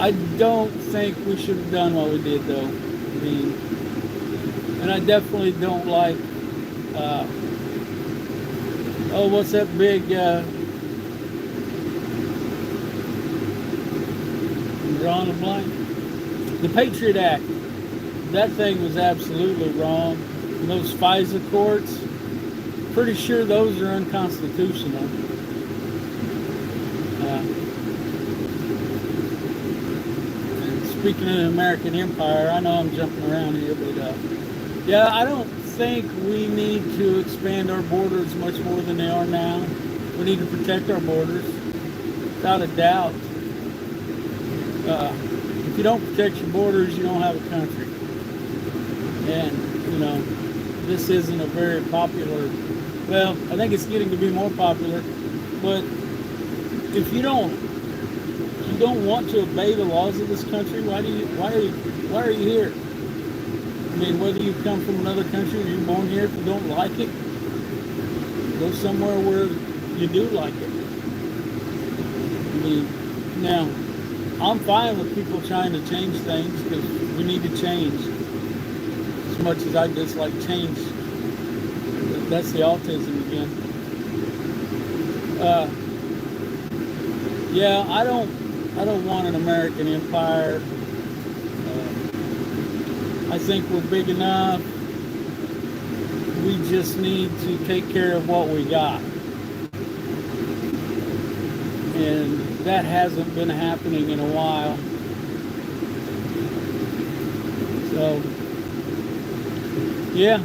I don't think we should have done what we did, though. I mean, and I definitely don't like, what's that big, drawing a blank. The Patriot Act, that thing was absolutely wrong. And those FISA courts, pretty sure those are unconstitutional. And speaking of the American Empire, I know I'm jumping around here, but yeah, I don't think we need to expand our borders much more than they are now. We need to protect our borders, without a doubt. If you don't protect your borders, you don't have a country. And, you know, this isn't a very popular, well, I think it's getting to be more popular, but if you don't want to obey the laws of this country, why are you here? I mean, whether you come from another country or you're born here, if you don't like it, go somewhere where you do like it. I mean, now, I'm fine with people trying to change things because we need to change. As much as I dislike change, that's the autism again. Yeah, I don't want an American empire. I think we're big enough. We just need to take care of what we got. And that hasn't been happening in a while. So, yeah.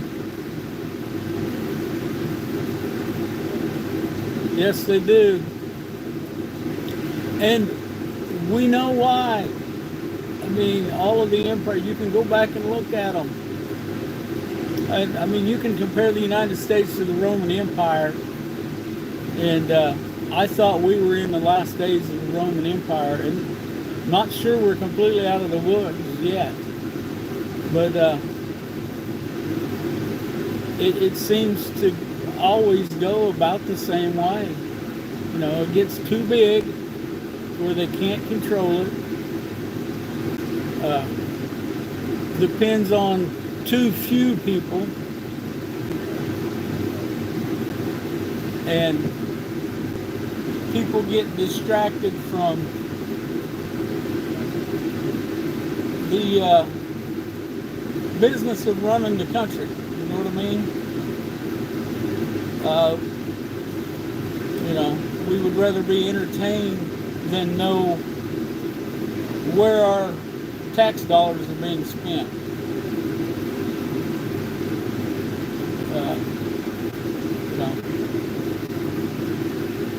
Yes, they do. And we know why. I mean, all of the empire, you can go back and look at them. I mean, you can compare the United States to the Roman Empire. And I thought we were in the last days of the Roman Empire. And not sure we're completely out of the woods yet. But it seems to always go about the same way. You know, it gets too big where they can't control it. Depends on too few people. And people get distracted from the business of running the country. You know what I mean? You know, we would rather be entertained than know where our tax dollars are being spent. You know,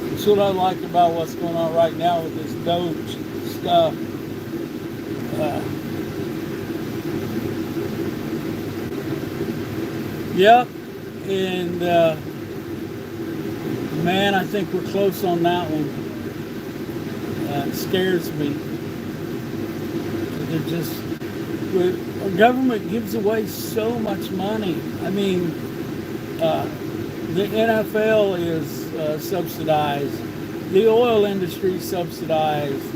that's what I like about what's going on right now with this Doge stuff. Yep, and man, I think we're close on that one. It scares me. They're just, our government gives away so much money. I mean, the NFL is subsidized. The oil industry is subsidized.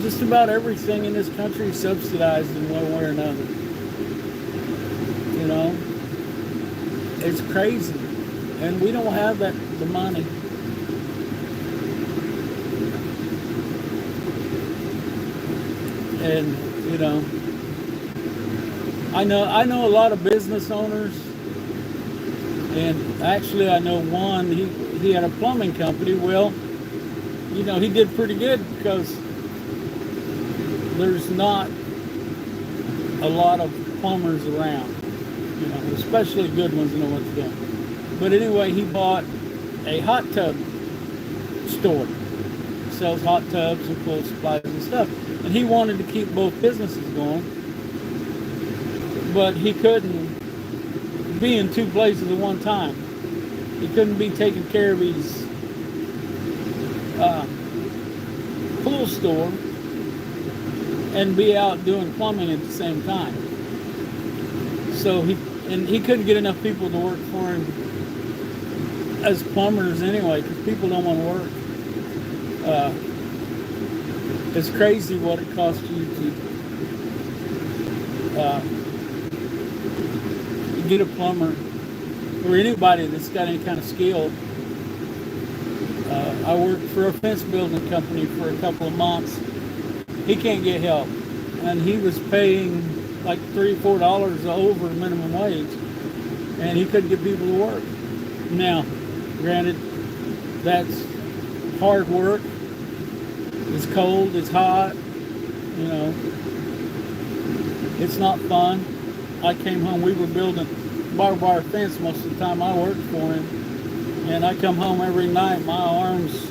Just about everything in this country is subsidized in one way or another. You know, it's crazy, and we don't have the money. And you know, I know a lot of business owners, and actually I know one. He had a plumbing company. Well, you know, he did pretty good because there's not a lot of plumbers around. You know, especially good ones know what to do. But anyway, he bought a hot tub store. Sells hot tubs and pool supplies and stuff. And he wanted to keep both businesses going. But he couldn't be in two places at one time. He couldn't be taking care of his pool store and be out doing plumbing at the same time. So he couldn't get enough people to work for him as plumbers anyway, because people don't want to work. It's crazy what it costs you to get a plumber or anybody that's got any kind of skill. I worked for a fence building company for a couple of months. He can't get help, and he was paying like $3-4 over minimum wage, and he couldn't get people to work. Now, granted, that's hard work. It's cold, it's hot, you know. It's not fun. I came home, we were building barbed wire fence most of the time I worked for him, and I come home every night, my arms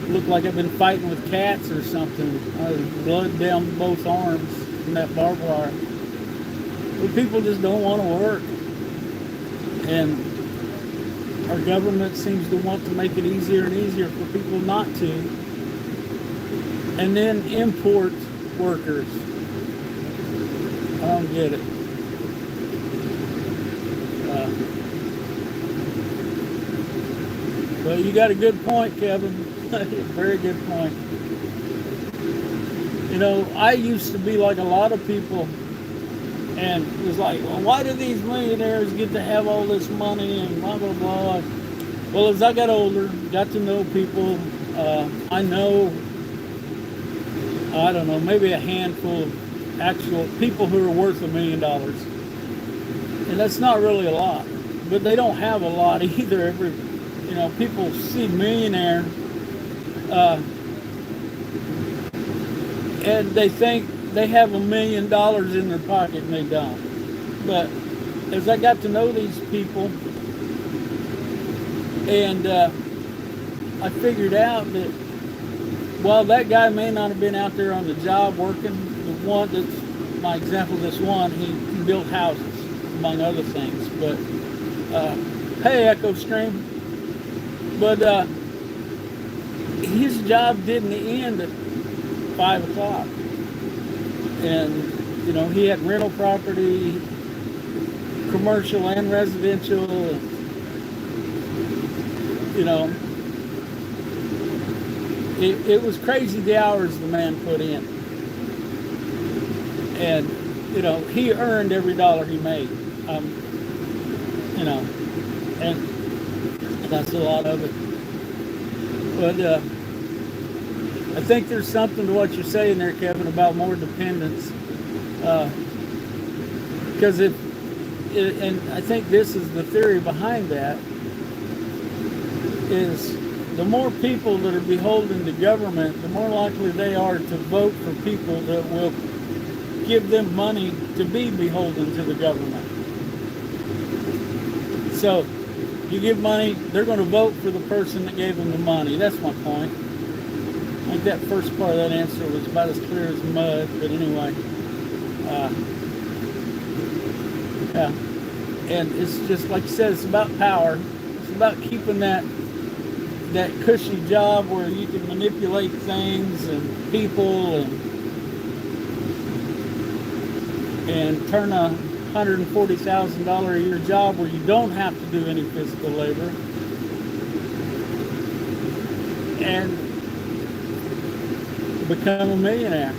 look like I've been fighting with cats or something. I was blood down both arms from that barbed wire. But people just don't want to work. And our government seems to want to make it easier and easier for people not to. And then import workers. I don't get it. Well, you got a good point, Kevin. Very good point. You know, I used to be like a lot of people, and it was like, well, why do these millionaires get to have all this money and blah, blah, blah. Well, as I got older, got to know people, I know, I don't know, maybe a handful of actual people who are worth $1 million. And that's not really a lot, but they don't have a lot either. You know, people see millionaire, and they think they have $1 million in their pocket, and they don't. But as I got to know these people, and I figured out that while that guy may not have been out there on the job working, the one that's my example, this one, he built houses, among other things. But hey, Echo Stream. But his job didn't end at 5 o'clock. And, you know, he had rental property, commercial and residential. You know, it was crazy the hours the man put in. And, you know, he earned every dollar he made. You know, and that's a lot of it. But I think there's something to what you're saying there, Kevin, about more dependence. Because and I think this is the theory behind that, is the more people that are beholden to government, the more likely they are to vote for people that will give them money to be beholden to the government. So, you give money, they're going to vote for the person that gave them the money. That's my point. I think that first part of that answer was about as clear as mud, but anyway. Yeah. And it's just, like you said, it's about power. It's about keeping that cushy job where you can manipulate things and people and turn a $140,000 a year job where you don't have to do any physical labor, and become a millionaire.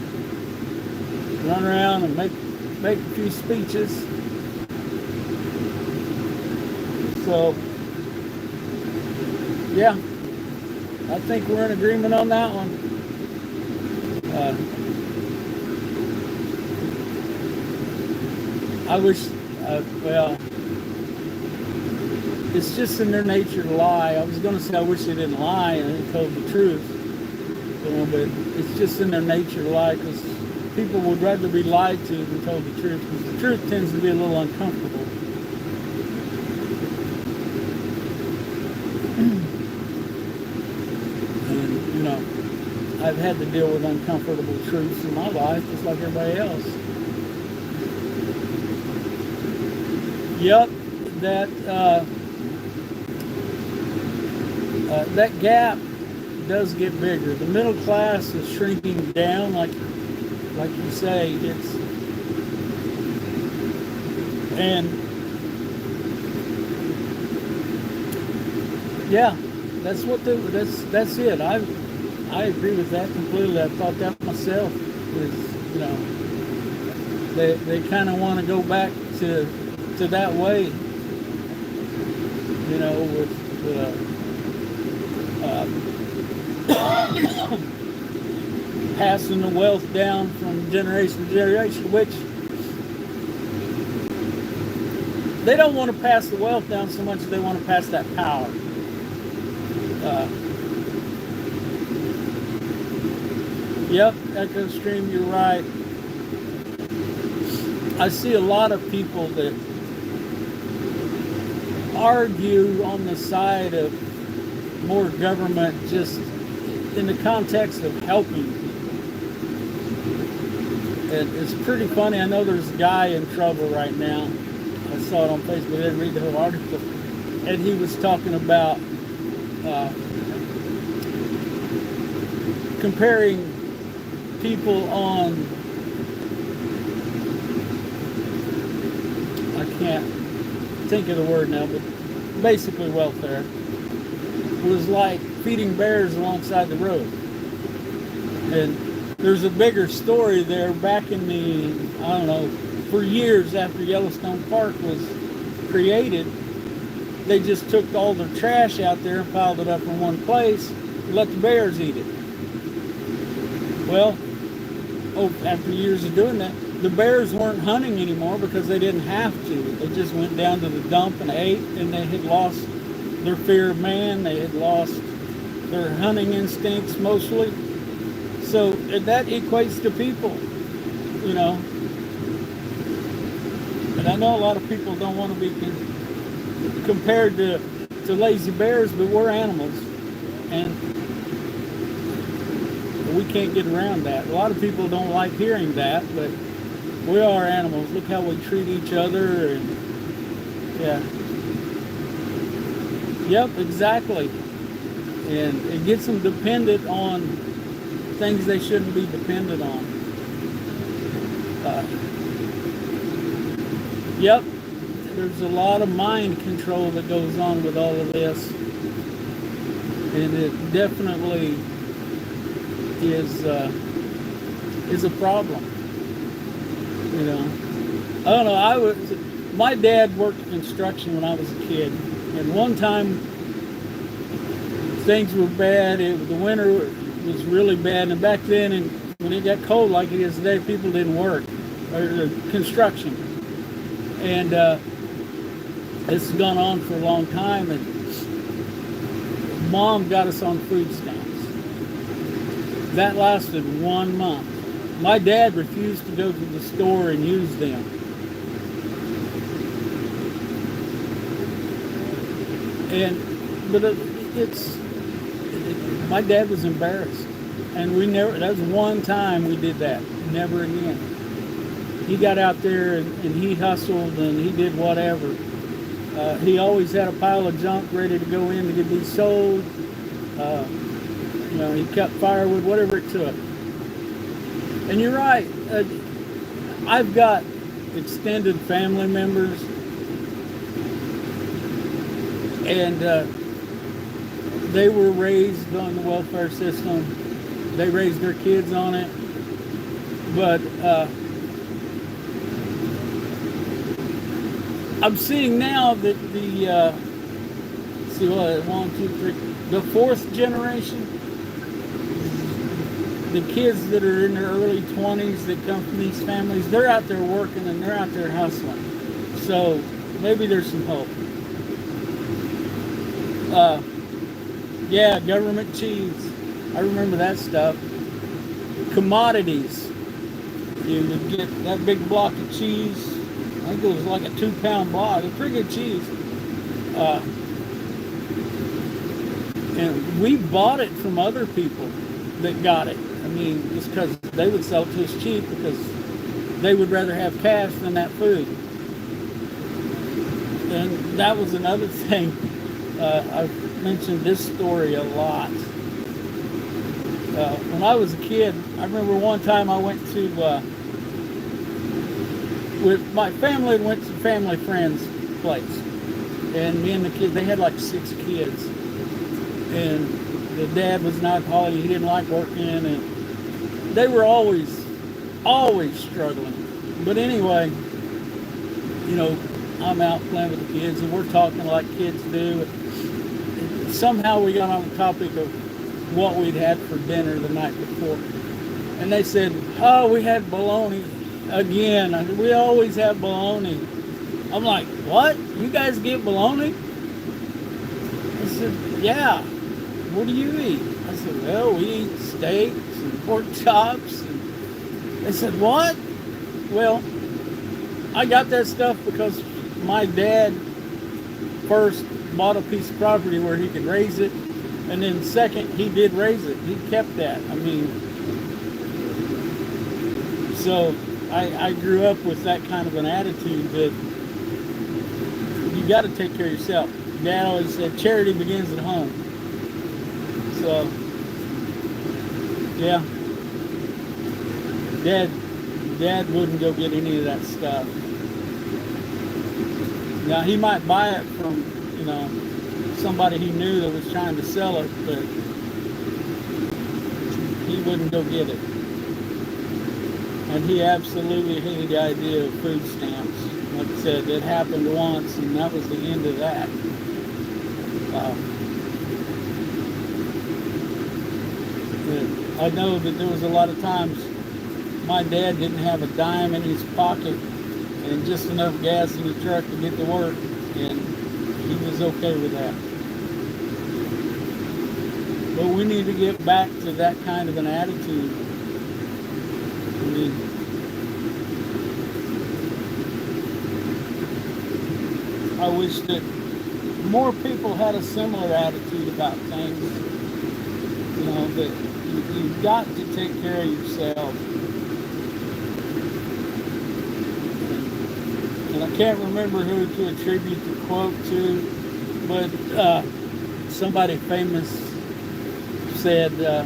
Run around and make a few speeches. So, yeah, I think we're in agreement on that one. I wish, well, it's just in their nature to lie. I was going to say I wish they didn't lie and they told the truth, you know, but it's just in their nature to lie, because people would rather be lied to than told the truth, because the truth tends to be a little uncomfortable. And, you know, I've had to deal with uncomfortable truths in my life just like everybody else. Yep, that gap does get bigger. The middle class is shrinking down, like you say. And yeah, that's it. I agree with that completely. I thought that myself. Is, you know, they kind of want to go back to that way, you know, with Passing the wealth down from generation to generation, which they don't want to pass the wealth down so much as they want to pass that power. Yep, Echo Stream, you're right. I see a lot of people that argue on the side of more government just in the context of helping. And it's pretty funny. I know there's a guy in trouble right now. I saw it on Facebook. I didn't read the whole article. And he was talking about comparing people on, I can't think of the word now, but basically welfare was like feeding bears alongside the road. And there's a bigger story there. Back in the, I don't know, for years after Yellowstone Park was created, they just took all their trash out there and piled it up in one place and let the bears eat it. Well, after years of doing that, the bears weren't hunting anymore because they didn't have to. They just went down to the dump and ate, and they had lost their fear of man. They had lost their hunting instincts mostly. So that equates to people, you know. And I know a lot of people don't want to be compared to lazy bears, but we're animals. And we can't get around that. A lot of people don't like hearing that, but we are animals. Look how we treat each other. And yeah. Yep, exactly. And it gets them dependent on things they shouldn't be dependent on. Yep, there's a lot of mind control that goes on with all of this. And it definitely is a problem. You know, I don't know. My dad worked construction when I was a kid, and one time things were bad. The winter was really bad, and back then, and when it got cold like it is today, people didn't work or construction, and it's gone on for a long time. And Mom got us on food stamps. That lasted 1 month. My dad refused to go to the store and use them. But my dad was embarrassed, and that was one time we did that, never again. He got out there and he hustled and he did whatever. He always had a pile of junk ready to go in to be sold. You know, he cut firewood, whatever it took. And you're right. I've got extended family members, and they were raised on the welfare system. They raised their kids on it. But I'm seeing now that the fourth generation, the kids that are in their early 20s that come from these families, they're out there working and they're out there hustling. So maybe there's some hope. Yeah, government cheese. I remember that stuff. Commodities. You would get that big block of cheese. I think it was like a 2-pound block. It's pretty good cheese. And we bought it from other people that got it. I mean, just because they would sell it to us cheap because they would rather have cash than that food. And that was another thing. I've mentioned this story a lot. When I was a kid, I remember one time I went to, with my family, went to family friend's place. And me and the kids, they had like 6 kids. And the dad was an alcoholic, he didn't like working, and they were always struggling. But anyway, you know, I'm out playing with the kids, and we're talking like kids do. somehow we got on the topic of what we'd had for dinner the night before. And they said, oh, we had bologna again. I said, we always have bologna. I'm like, what? You guys get bologna? I said, yeah. What do you eat? I said, well, we eat steaks and pork chops. And they said, what? Well, I got that stuff because my dad first bought a piece of property where he could raise it. And then second, he did raise it. He kept that. I mean, so I grew up with that kind of an attitude that you got to take care of yourself. Dad always said charity begins at home. So, yeah. Dad wouldn't go get any of that stuff. Now, he might buy it from, somebody he knew that was trying to sell it, but he wouldn't go get it. And he absolutely hated the idea of food stamps. Like I said, it happened once, and that was the end of that. I know that there was a lot of times my dad didn't have a dime in his pocket and just enough gas in the truck to get to work, and he was okay with that. But we need to get back to that kind of an attitude. I mean, I wish that more people had a similar attitude about things. That you've got to take care of yourself. And I can't remember who to attribute the quote to, but somebody famous said, the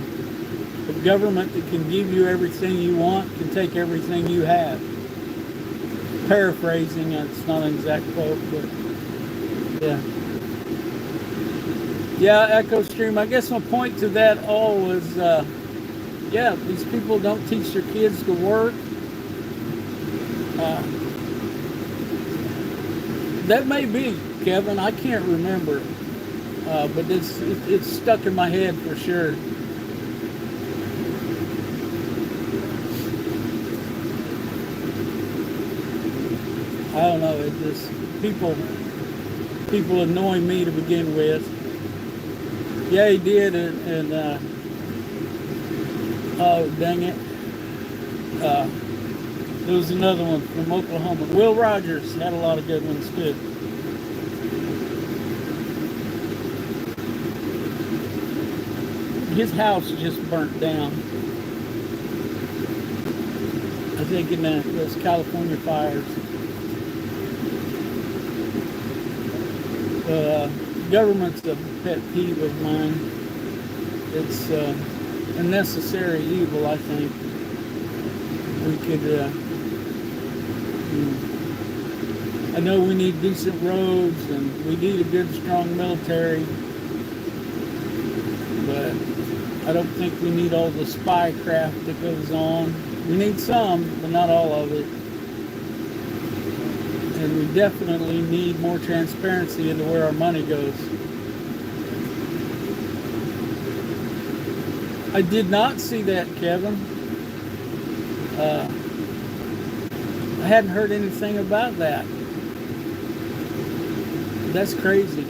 government that can give you everything you want can take everything you have. Paraphrasing, it's not an exact quote, but yeah. Yeah, Echo Stream, I guess my point to that all was, these people don't teach their kids to work. That may be, Kevin, I can't remember. But it's stuck in my head for sure. I don't know, it just, people annoy me to begin with. Yeah, he did, and oh, dang it. There was another one from Oklahoma. Will Rogers had a lot of good ones, too. His house just burnt down. I think in those California fires. Government's a pet peeve of mine. It's a necessary evil, I think. We could, I know we need decent roads and we need a good, strong military, but I don't think we need all the spy craft that goes on. We need some, but not all of it. And we definitely need more transparency into where our money goes. I did not see that, Kevin. I hadn't heard anything about that. That's crazy.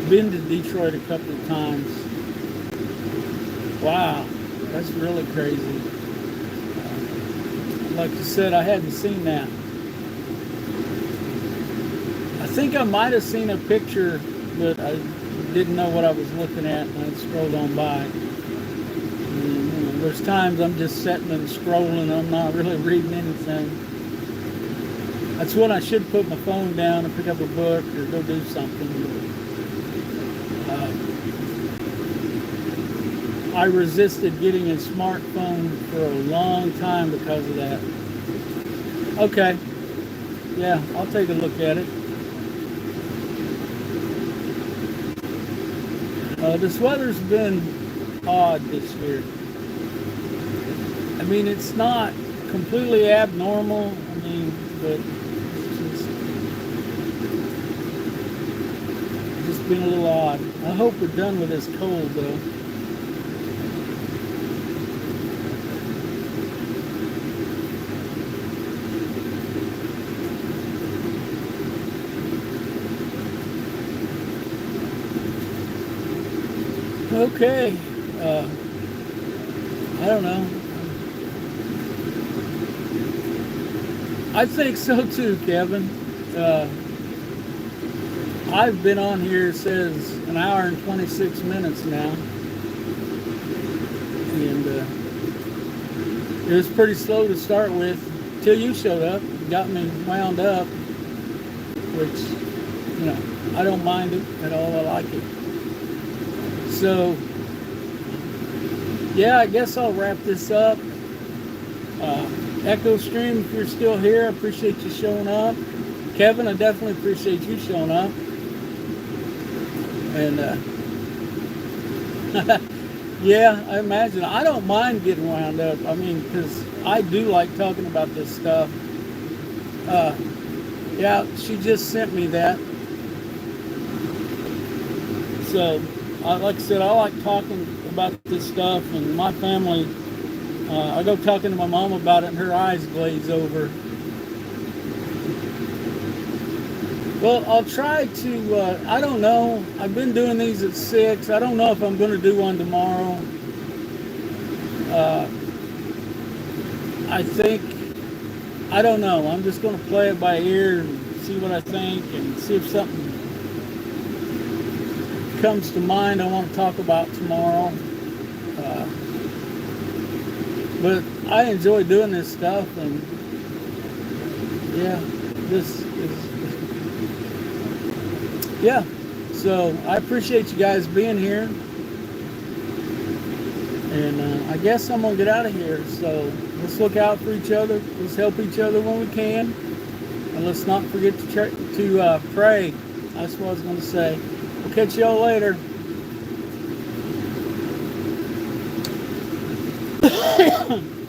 Been to Detroit a couple of times. Wow, that's really crazy. Like you said, I hadn't seen that. I think I might have seen a picture, but I didn't know what I was looking at, and I scrolled on by. And, there's times I'm just sitting and scrolling, and I'm not really reading anything. That's when I should put my phone down and pick up a book or go do something. I resisted getting a smartphone for a long time because of that. Okay. Yeah, I'll take a look at it. This weather's been odd this year. I mean, it's not completely abnormal. I mean, but been a little odd. I hope we're done with this cold, though. Okay. I don't know. I think so too, Kevin. I've been on here, it says, an hour and 26 minutes now. And it was pretty slow to start with till you showed up. Got me wound up, which, you know, I don't mind it at all. I like it. So, yeah, I guess I'll wrap this up. Echo Stream, if you're still here, I appreciate you showing up. Kevin, I definitely appreciate you showing up. And yeah, I imagine. I don't mind getting wound up. I mean, because I do like talking about this stuff. Yeah, she just sent me that. So, like I said, I like talking about this stuff, and my family, I go talking to my mom about it, and her eyes glaze over. Well, I'll try to, I don't know. I've been doing these at 6. I don't know if I'm going to do one tomorrow. I think, I don't know. I'm just going to play it by ear and see what I think and see if something comes to mind I want to talk about tomorrow. But I enjoy doing this stuff, and yeah, this is, yeah. So I appreciate you guys being here, and I guess I'm gonna get out of here. So let's look out for each other. Let's help each other when we can, and let's not forget to pray. That's what I was gonna say. We'll catch y'all later.